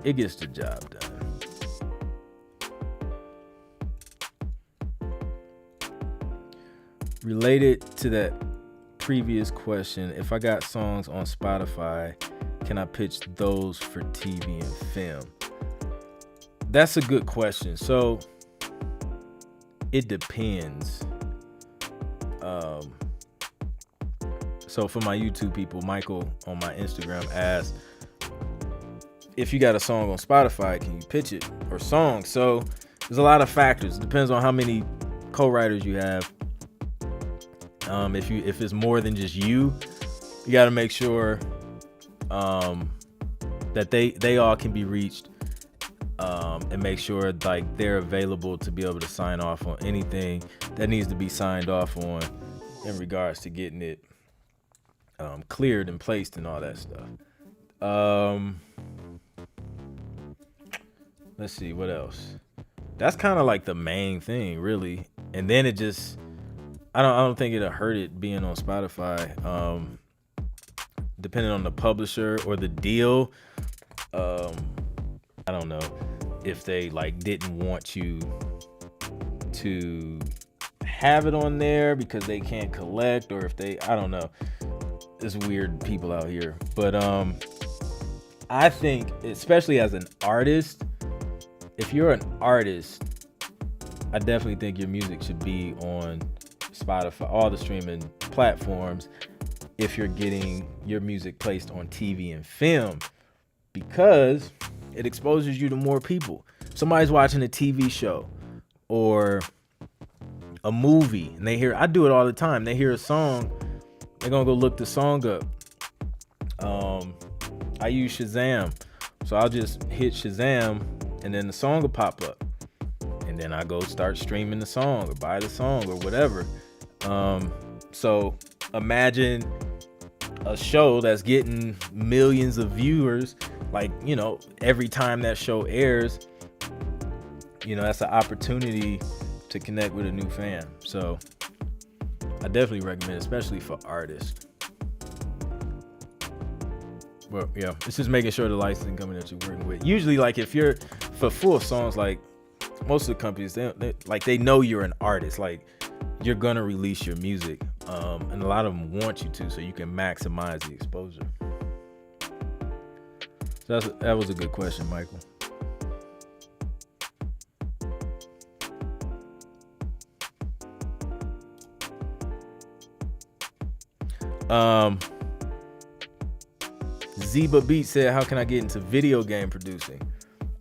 Speaker 1: it gets the job done. Related to that previous question, if I got songs on Spotify, can I pitch those for TV and film? That's a good question. So it depends. So for my YouTube people, Michael on my Instagram asked, if you got a song on Spotify, can you pitch it, or songs? So there's a lot of factors. It depends on how many co-writers you have. If it's more than just you got to make sure that they all can be reached, and make sure like they're available to be able to sign off on anything that needs to be signed off on in regards to getting it cleared and placed and all that stuff. Let's see what else. That's kind of like the main thing, really. And then it just, I don't think it'll hurt it being on Spotify. Depending on the publisher or the deal, I don't know if they like didn't want you to have it on there because they can't collect, or if I don't know. There's weird people out here, but I think, especially as an artist, if you're an artist, I definitely think your music should be on Spotify, all the streaming platforms, if you're getting your music placed on TV and film, because it exposes you to more people. Somebody's watching a TV show or a movie and I do it all the time. They hear a song, they're gonna go look the song up. I use Shazam, so I'll just hit Shazam and then the song will pop up, and then I go start streaming the song or buy the song or whatever. So imagine a show that's getting millions of viewers, like, you know, every time that show airs, you know, that's an opportunity to connect with a new fan. So I definitely recommend it, especially for artists. Well, yeah, it's just making sure the licensing company that you're working with. Usually, like, if you're for full songs, like most of the companies, they know you're an artist. Like, you're gonna release your music, and a lot of them want you to, so you can maximize the exposure. So that was a good question, Michael. Zeba Beat said, how can I get into video game producing?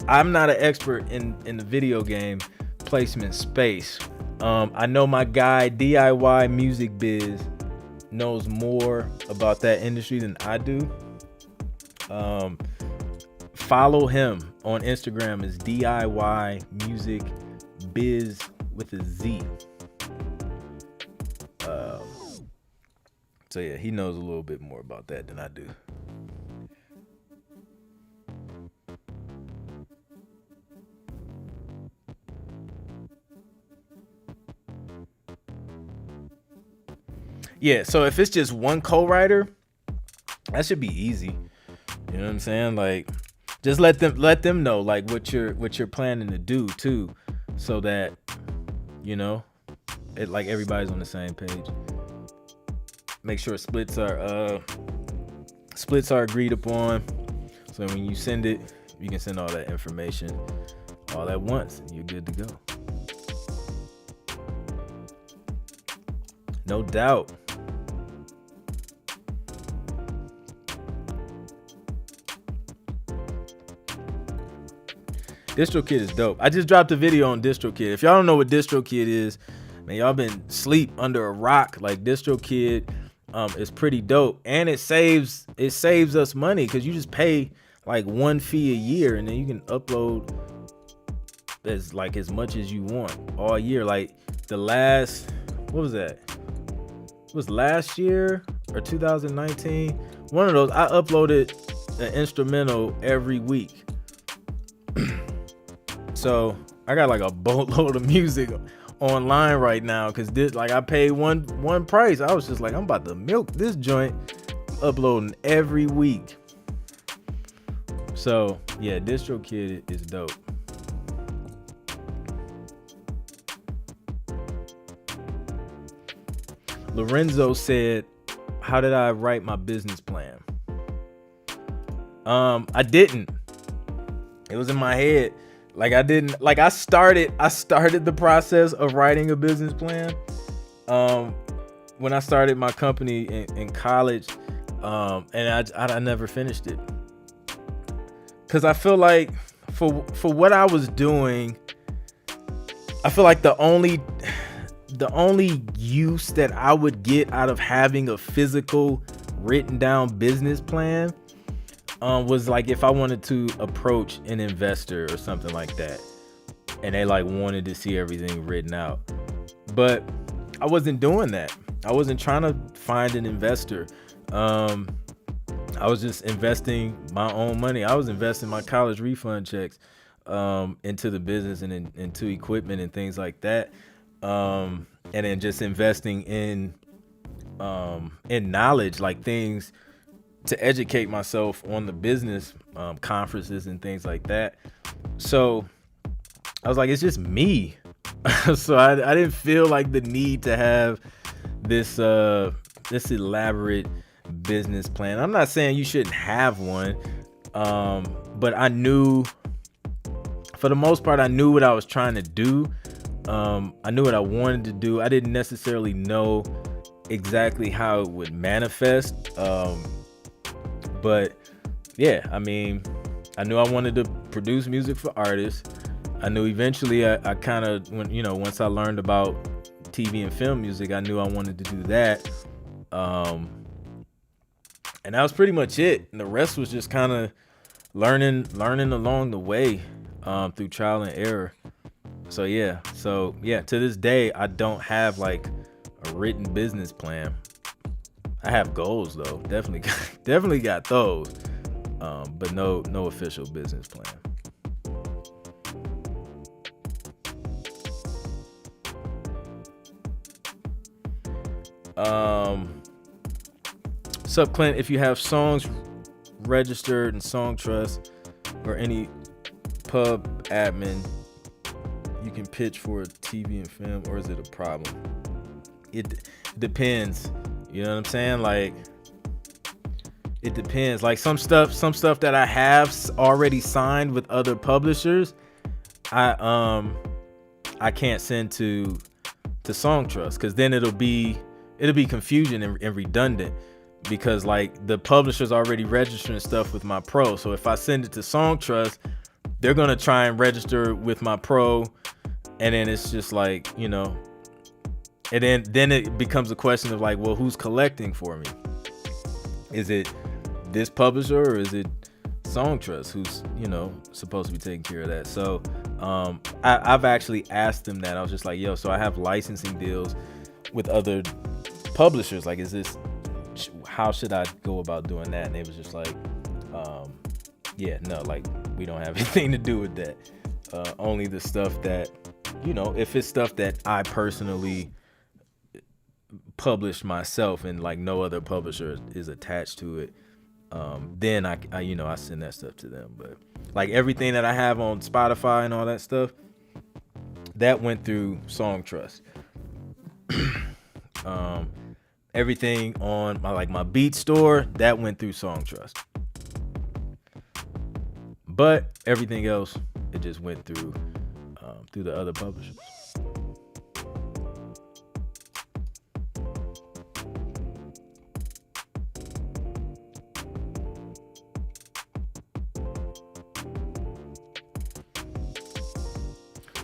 Speaker 1: I'm not an expert in the video game placement space. I know my guy DIY Music Biz knows more about that industry than I do. Follow him on Instagram is DIY Music Biz with a Z. So yeah, he knows a little bit more about that than I do. Yeah, so if it's just one co-writer, that should be easy. You know what I'm saying? Like, just let them know like what you're planning to do too, so that, you know, it like everybody's on the same page. Make sure splits are agreed upon. So when you send it, you can send all that information all at once and you're good to go. No doubt. DistroKid is dope. I just dropped a video on DistroKid. If y'all don't know what DistroKid is, man, y'all been asleep under a rock. Like DistroKid is pretty dope, and it saves us money because you just pay like one fee a year, and then you can upload as much as you want all year. Like the last, what was that? It was last year or 2019. One of those, I uploaded an instrumental every week. So I got like a boatload of music online right now because this, like, I paid one price. I was just like, I'm about to milk this joint, uploading every week. So yeah, DistroKid is dope. Lorenzo said, how did I write my business plan? I didn't. It was in my head. Like I didn't, like I started the process of writing a business plan when I started my company in college, and I never finished it. Cause I feel like for what I was doing, I feel like the only use that I would get out of having a physical written down business plan was like if I wanted to approach an investor or something like that, and they like wanted to see everything written out. But I wasn't doing that. I wasn't trying to find an investor. I was just investing my own money. I was investing my college refund checks into the business and into equipment and things like that. And then just investing in knowledge, like things to educate myself on the business, conferences and things like that. So I was like, it's just me. So I didn't feel like the need to have this elaborate business plan. I'm not saying you shouldn't have one, but I knew, for the most part, I knew what I was trying to do. I knew what I wanted to do. I didn't necessarily know exactly how it would manifest. But yeah, I mean, I knew I wanted to produce music for artists. I knew eventually I kind of, once I learned about TV and film music, I knew I wanted to do that. And that was pretty much it. And the rest was just kind of learning along the way, through trial and error. So yeah, to this day, I don't have like a written business plan. I have goals though, definitely got those, but no official business plan. Sup, Clint? If you have songs registered in Songtrust or any pub admin, you can pitch for a TV and film, or is it a problem? It depends. You know what I'm saying? Like, it depends. Like some stuff that I have already signed with other publishers, I can't send to Songtrust, because then it'll be confusion and redundant, because like the publisher's already registering stuff with my pro. So if I send it to Songtrust, they're gonna try and register with my pro, and then it's just like, and then it becomes a question of like, well, who's collecting for me? Is it this publisher or is it Songtrust who's, supposed to be taking care of that? So I've actually asked them that. I was just like, yo, so I have licensing deals with other publishers. Like, how should I go about doing that? And they was just like, yeah, no, like, we don't have anything to do with that. Only the stuff that, if it's stuff that I personally published myself and like no other publisher is attached to it, then I send that stuff to them. But like everything that I have on Spotify and all that stuff, that went through Songtrust. Everything on my Beat Store, that went through Songtrust. But everything else, it just went through the other publishers.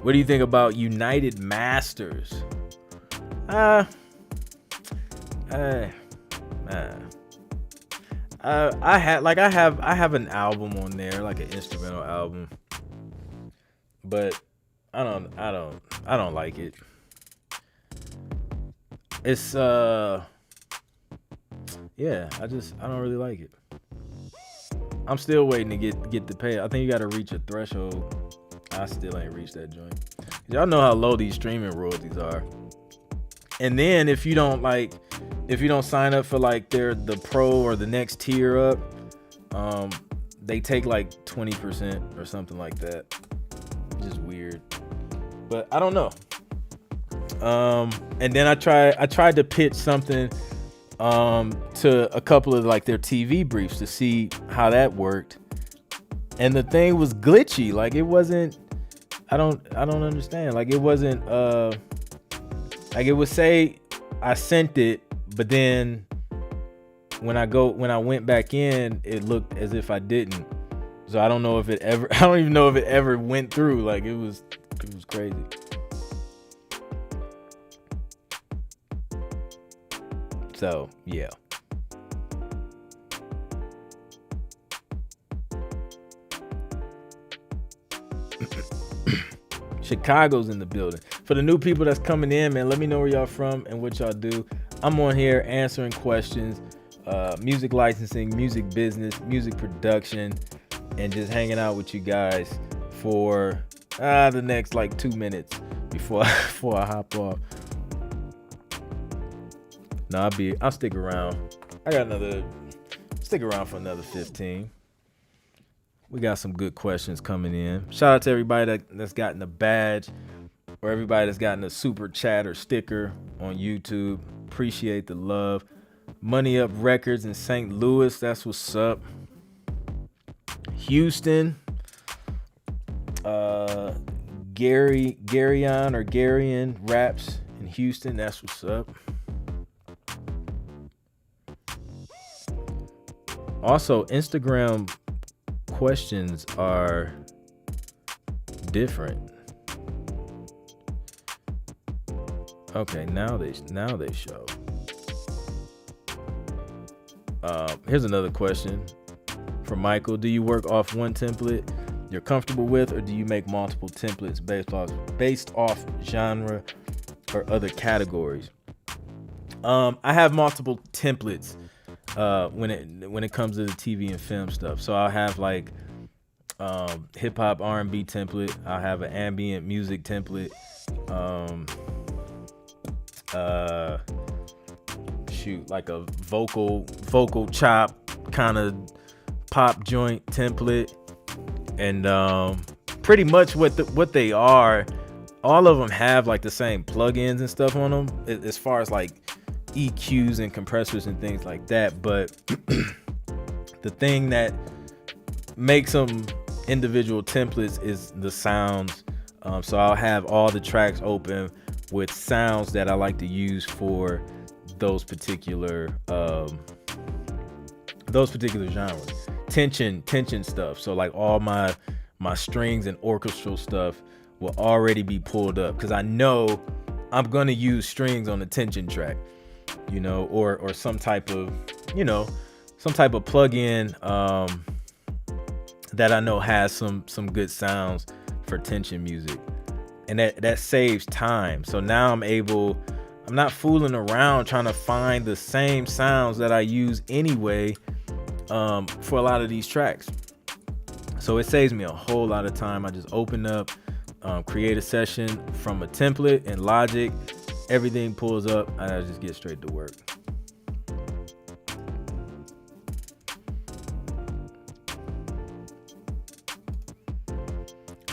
Speaker 1: What do you think about United Masters? I have an album on there, like an instrumental album, but I don't like it. It's yeah, I don't really like it. I'm still waiting to get the pay. I think you got to reach a threshold. I still ain't reached that joint. Y'all know how low these streaming royalties are. And then if you don't sign up for like the pro or the next tier up, they take like 20% or something like that. Just weird. But I don't know. And then I tried to pitch something to a couple of like their TV briefs to see how that worked. And the thing was glitchy. Like it wasn't, I don't understand. Like it wasn't, like it would say I sent it, but then when I went back in, it looked as if I didn't. So I don't even know if it ever went through. Like it was crazy. So yeah. Chicago's in the building. For the new people that's coming in, man, let me know where y'all from and what y'all do. I'm on here answering questions, music licensing, music business, music production, and just hanging out with you guys for the next like 2 minutes before I hop off. No, I'll stick around. Stick around for another 15. We got some good questions coming in. Shout out to everybody that's gotten a badge or everybody that's gotten a super chat or sticker on YouTube. Appreciate the love. Money Up Records in St. Louis. That's what's up. Houston. Garion Raps in Houston. That's what's up. Also, Instagram questions are different. Okay, now they show. Here's another question from Michael. Do you work off one template you're comfortable with, or do you make multiple templates based off genre or other categories? I have multiple templates when it comes to the TV and film stuff. So I'll have like hip hop R&B template. I'll have an ambient music template. Like a vocal chop kind of pop joint template. And pretty much what they are, all of them have like the same plugins and stuff on them as far as like EQs and compressors and things like that. But the thing that makes them individual templates is the sounds. So I'll have all the tracks open with sounds that I like to use for those particular genres. Tension stuff. So like all my strings and orchestral stuff will already be pulled up because I know I'm gonna use strings on the tension track, or some type of plugin that I know has some good sounds for tension music, and that saves time. So now I'm not fooling around trying to find the same sounds that I use anyway for a lot of these tracks. So it saves me a whole lot of time. I just open up, create a session from a template in Logic, everything pulls up, and I just get straight to work.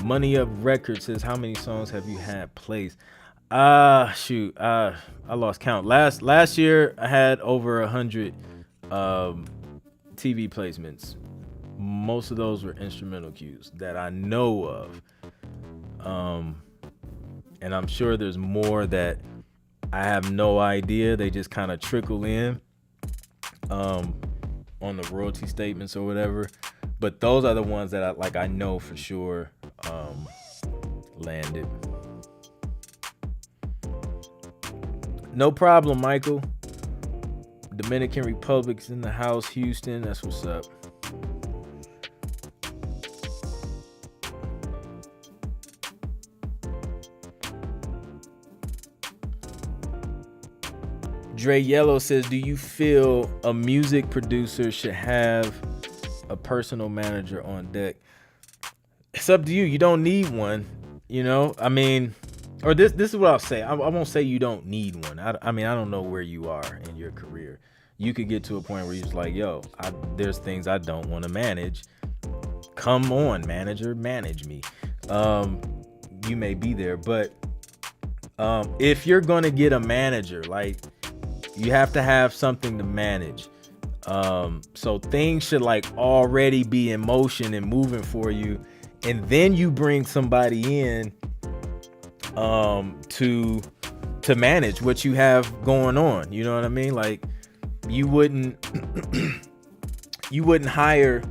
Speaker 1: Money Up Records says, how many songs have you had placed? I lost count. Last year I had over 100 TV placements. Most of those were instrumental cues that I know of. And I'm sure there's more that I have no idea. They just kind of trickle in on the royalty statements or whatever. But those are the ones that I know for sure landed. No problem, Michael. Dominican Republic's in the house. Houston, that's what's up. Dre Yellow says, do you feel a music producer should have a personal manager on deck? It's up to you. You don't need one, I mean, or this is what I'll say. I won't say you don't need one. I mean, I don't know where you are in your career. You could get to a point where you're just like, yo, there's things I don't want to manage. Come on, manager, manage me. You may be there, but if you're going to get a manager, like, you have to have something to manage. So things should like already be in motion and moving for you. And then you bring somebody in to manage what you have going on. You know what I mean? Like, you wouldn't hire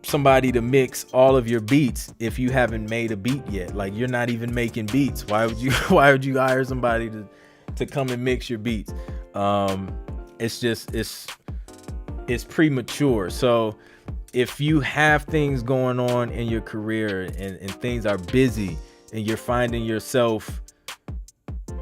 Speaker 1: somebody to mix all of your beats if you haven't made a beat yet. Like, you're not even making beats. Why would you hire somebody to come and mix your beats? It's premature. So if you have things going on in your career and things are busy and you're finding yourself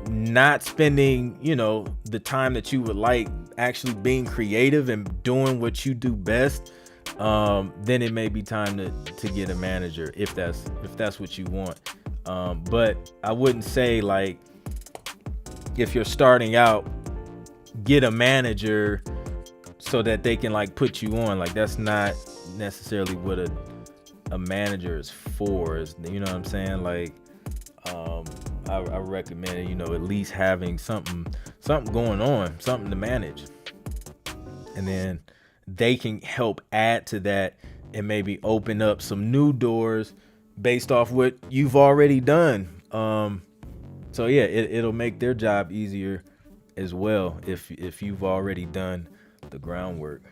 Speaker 1: not spending, the time that you would like actually being creative and doing what you do best, then it may be time to get a manager if that's what you want. But I wouldn't say, like, if you're starting out, get a manager so that they can like put you on. Like, that's not necessarily what a manager is for. You know what I'm saying? Like, I recommend, at least having something going on, something to manage, and then they can help add to that and maybe open up some new doors based off what you've already done. So yeah, it'll make their job easier as well if you've already done the groundwork.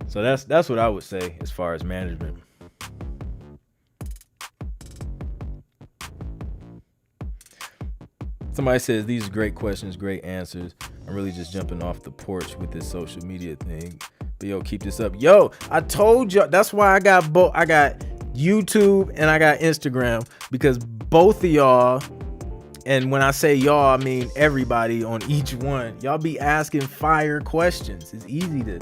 Speaker 1: So that's what I would say as far as management. Somebody says, these are great questions, great answers. I'm really just jumping off the porch with this social media thing. But yo, keep this up. Yo, I told you, that's why I got I got YouTube and I got Instagram, because both of y'all, and when I say y'all, I mean everybody on each one, y'all be asking fire questions. It's easy to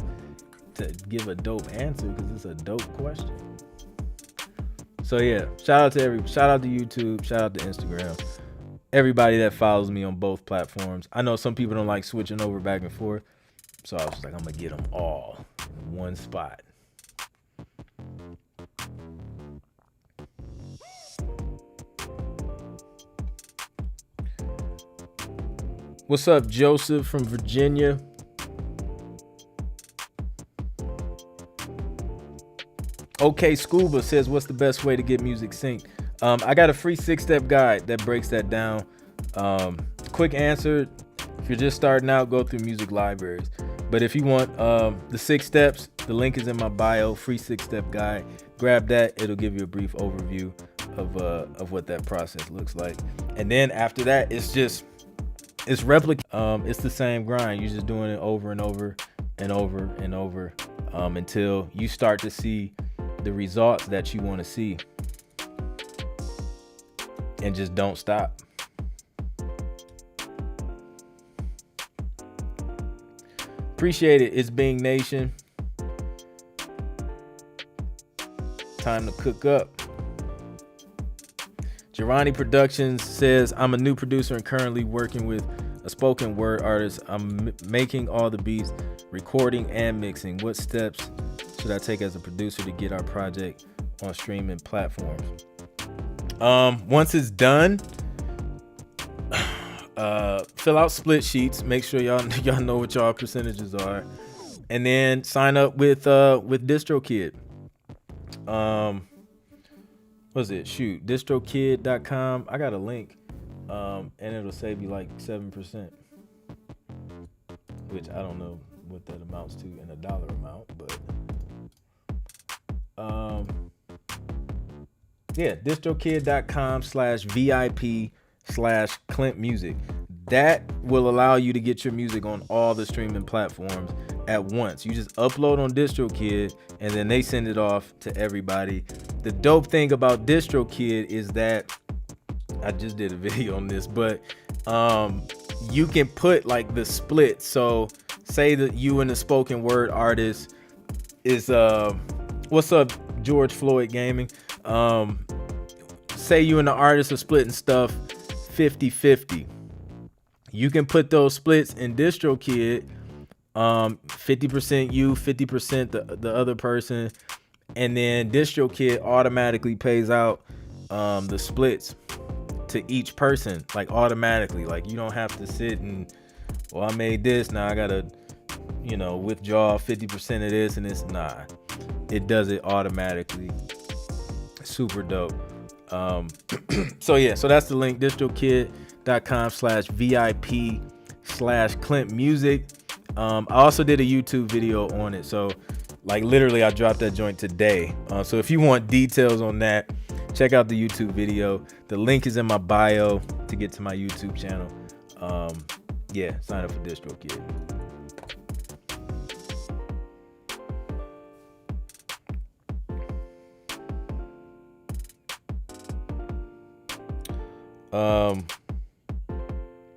Speaker 1: give a dope answer because it's a dope question. So yeah, shout out to YouTube, shout out to Instagram, everybody that follows me on both platforms. I know some people don't like switching over back and forth, so I was just like, I'm gonna get them all in one spot. What's up, Joseph from Virginia? Okay, Scuba says, what's the best way to get music synced? I got a free 6-step guide that breaks that down. Quick answer, if you're just starting out, go through music libraries. But if you want the 6 steps, the link is in my bio, free 6-step guide. Grab that, it'll give you a brief overview of what that process looks like. And then after that, it's it's the same grind. You're just doing it over and over and over and over until you start to see the results that you want to see. And just don't stop. Appreciate it. It's Bing Nation. Time to cook up. Girani Productions says, I'm a new producer and currently working with a spoken word artist. I'm making all the beats, recording and mixing. What steps should I take as a producer to get our project on streaming platforms? Once it's done, fill out split sheets. Make sure y'all know what y'all percentages are, and then sign up with DistroKid. What's it? Shoot, distrokid.com. I got a link, and it'll save you like 7%, which I don't know what that amounts to in a dollar amount, but yeah, distrokid.com/VIP/ClintMusic. that will allow you to get your music on all the streaming platforms at once. You just upload on DistroKid and then they send it off to everybody. The dope thing about DistroKid is that I just did a video on this, but you can put like the split. So say that you and the spoken word artist is what's up, George Floyd Gaming? Say you and the artist are splitting stuff 50-50. You can put those splits in DistroKid, 50% you, 50% the other person, and then DistroKid automatically pays out the splits to each person, like automatically. Like you don't have to sit and, well, I made this, now I gotta, withdraw 50% of this and this. Nah, it does it automatically. Super dope. So that's the link, distrokid.com/VIP/ClintMusic. I also did a YouTube video on it. So like literally I dropped that joint today. So if you want details on that, check out the YouTube video. The link is in my bio to get to my YouTube channel. Sign up for DistroKid.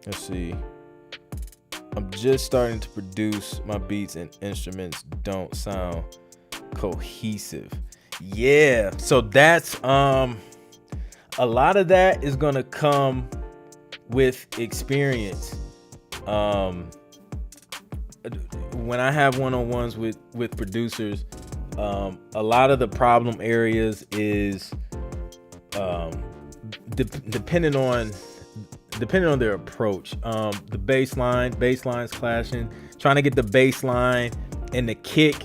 Speaker 1: Let's see. I'm just starting to produce. My beats and instruments don't sound cohesive. Yeah, so that's a lot of that is gonna come with experience. When I have one-on-ones with producers, a lot of the problem areas is depending on their approach. The bassline's clashing, trying to get the bass line and the kick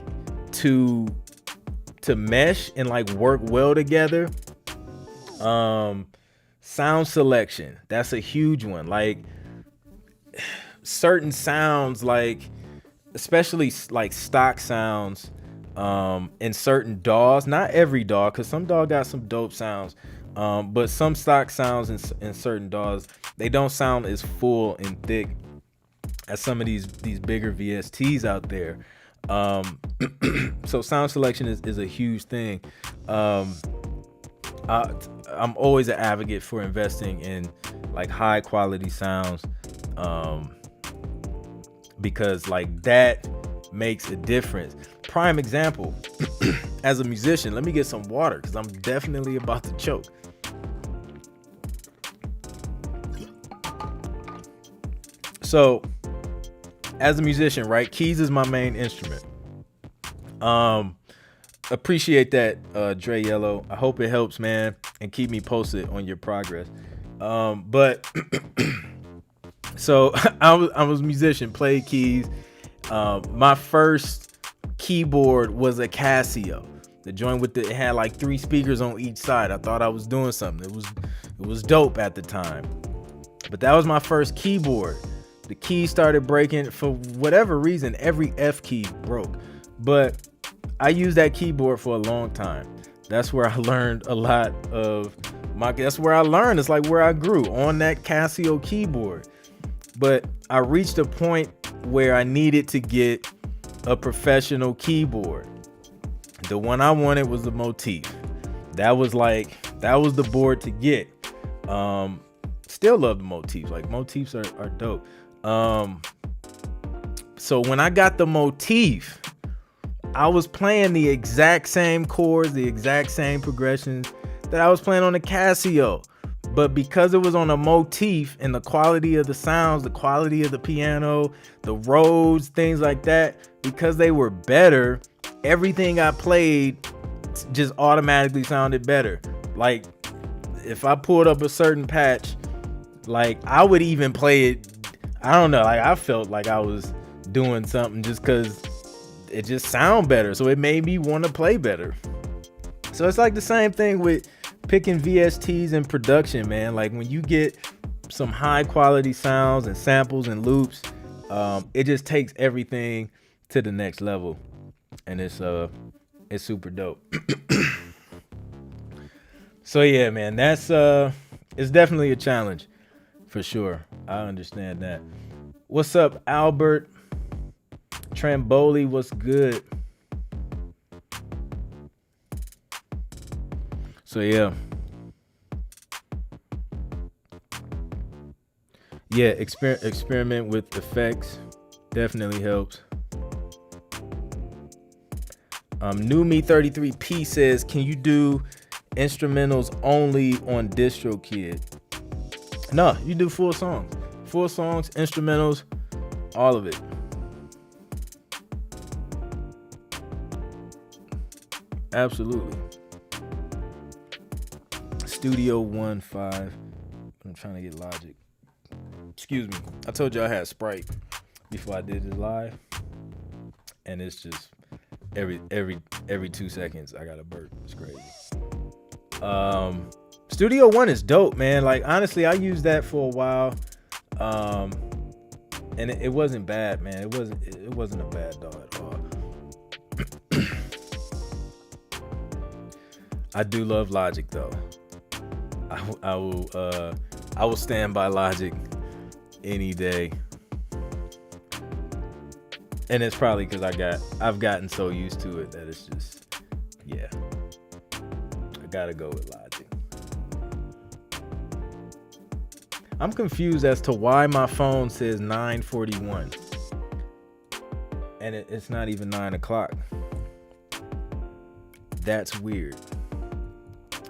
Speaker 1: to mesh and like work well together. Sound selection, that's a huge one. Like certain sounds, like especially like stock sounds in certain DAWs, not every DAW, because some DAW got some dope sounds, but some stock sounds in certain DAWs, they don't sound as full and thick as some of these bigger VSTs out there. So sound selection is a huge thing. I'm always an advocate for investing in like high quality sounds, because like that makes a difference. Prime example, as a musician, let me get some water because I'm definitely about to choke. So as a musician, right, keys is my main instrument. Appreciate that, Dre Yellow. I hope it helps, man, and keep me posted on your progress. But so I was a musician, played keys. My first keyboard was a Casio. The joint with it had like 3 speakers on each side. I thought I was doing something. It was dope at the time. But that was my first keyboard. The key started breaking for whatever reason. Every F key broke, but I used that keyboard for a long time. That's where I learned a lot of that's where I learned. It's like where I grew, on that Casio keyboard. But I reached a point where I needed to get a professional keyboard. The one I wanted was the Motif. That was the board to get. Still love the Motifs. Like Motifs are dope. So when I got the Motif, I was playing the exact same chords, the exact same progressions that I was playing on the Casio. But because it was on a Motif and the quality of the sounds, the quality of the piano, the Rhodes, things like that, because they were better, everything I played just automatically sounded better. Like if I pulled up a certain patch, like I would even play it, I don't know, like I felt like I was doing something just because it just sound better. So it made me want to play better. So it's like the same thing with picking VSTs in production, man. Like when you get some high quality sounds and samples and loops, it just takes everything to the next level, and it's super dope. So yeah, man, that's it's definitely a challenge for sure. I understand that. What's up, Albert? Tramboli, what's good? So yeah. Yeah, experiment with effects. Definitely helps. New Me 33P says, can you do instrumentals only on DistroKid? No, you do full songs. Full songs, instrumentals, all of it. Absolutely. Studio 1.5. I'm trying to get Logic. Excuse me. I told you I had Sprite before I did this live. And it's just every 2 seconds I got a burp. It's crazy. Studio One is dope, man. Like, honestly, I used that for a while. And it wasn't bad, man. It wasn't a bad DAW at all. I do love Logic though. I will stand by Logic any day. And it's probably because I've gotten so used to it that it's just, yeah. I gotta go with Logic. I'm confused as to why my phone says 9:41 and it's not even 9 o'clock. That's weird.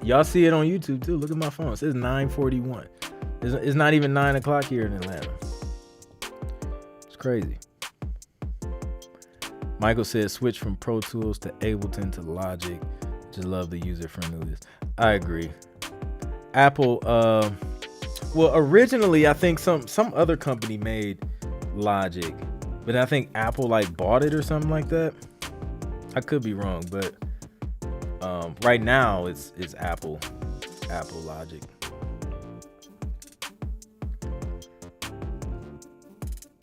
Speaker 1: Y'all see it on YouTube too. Look at my phone. It says 9:41. It's not even 9 o'clock here in Atlanta. It's crazy. Michael says switch from Pro Tools to Ableton to Logic. Just love the user friendliness. I agree. Apple, well, originally I think some other company made Logic, but I think Apple like bought it or something like that. I could be wrong, but right now it's Apple Logic.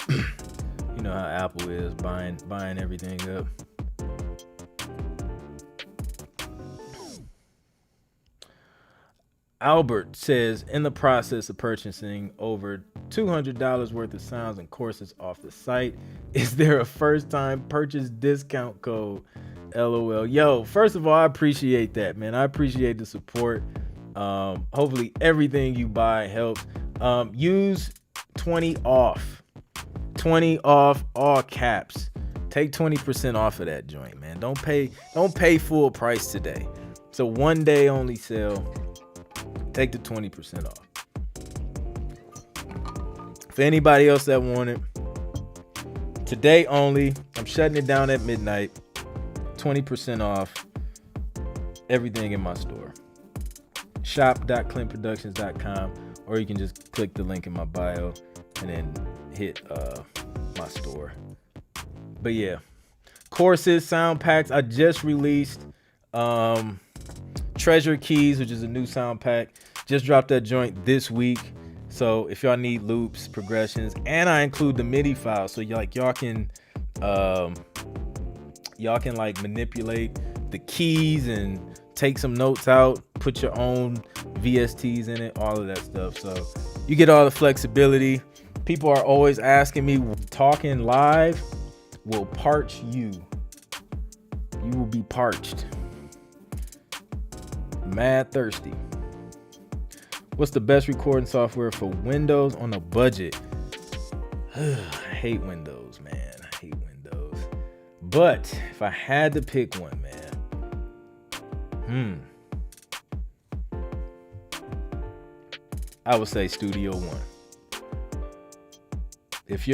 Speaker 1: You know how Apple is buying everything up. Albert says, in the process of purchasing over $200 worth of sounds and courses off the site, is there a first time purchase discount code? LOL. Yo, first of all, I appreciate that, man. I appreciate the support. Hopefully everything you buy helps. Use 20 off. 20 off, all caps. Take 20% off of that joint, man. Don't pay full price today. It's a one day only sale. Take the 20% off. For anybody else that want it, today only. I'm shutting it down at midnight. 20% off everything in my store. Shop.clintproductions.com, or you can just click the link in my bio and then hit my store. But yeah, courses, sound packs. I just released Treasure Keys, which is a new sound pack. Just dropped that joint this week. So if y'all need loops, progressions, and I include the MIDI file, so y'all can like manipulate the keys and take some notes out, put your own VSTs in it, all of that stuff. So you get all the flexibility. People are always asking me, talking live will parch you. You will be parched. Mad thirsty. What's the best recording software for Windows on a budget? I hate Windows, man. I hate Windows. But if I had to pick one, man, I would say Studio One. If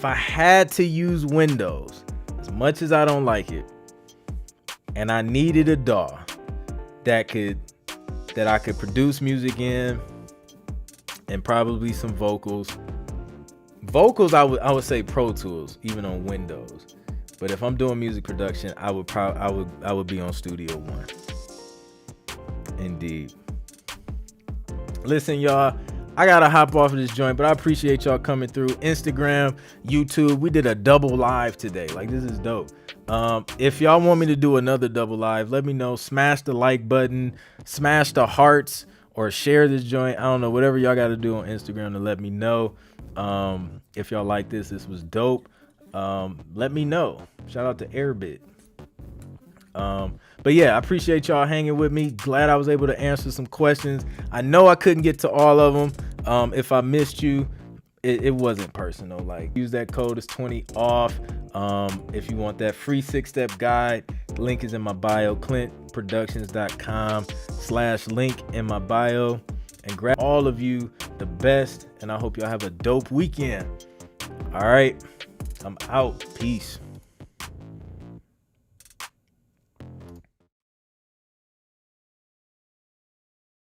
Speaker 1: I had to use Windows, as much as I don't like it, and I needed a DAW that I could produce music in, and probably some vocals. Vocals, I would say Pro Tools, even on Windows. But if I'm doing music production, I would be on Studio One. Indeed. Listen, y'all, I gotta hop off of this joint, but I appreciate y'all coming through. Instagram, YouTube, we did a double live today. Like, this is dope. If y'all want me to do another double live, let me know. Smash the like button, smash the hearts or share this joint. I don't know, whatever y'all got to do on Instagram to let me know. If y'all like this was dope. Let me know. Shout out to Airbit. But yeah, I appreciate y'all hanging with me. Glad I was able to answer some questions. I know I couldn't get to all of them. If I missed you, it wasn't personal. Like, use that code, it's 20 off. If you want that free 6-step guide, link is in my bio, clintproductions.com/link in my bio. And grab all of you the best, and I hope y'all have a dope weekend. All right, I'm out. Peace.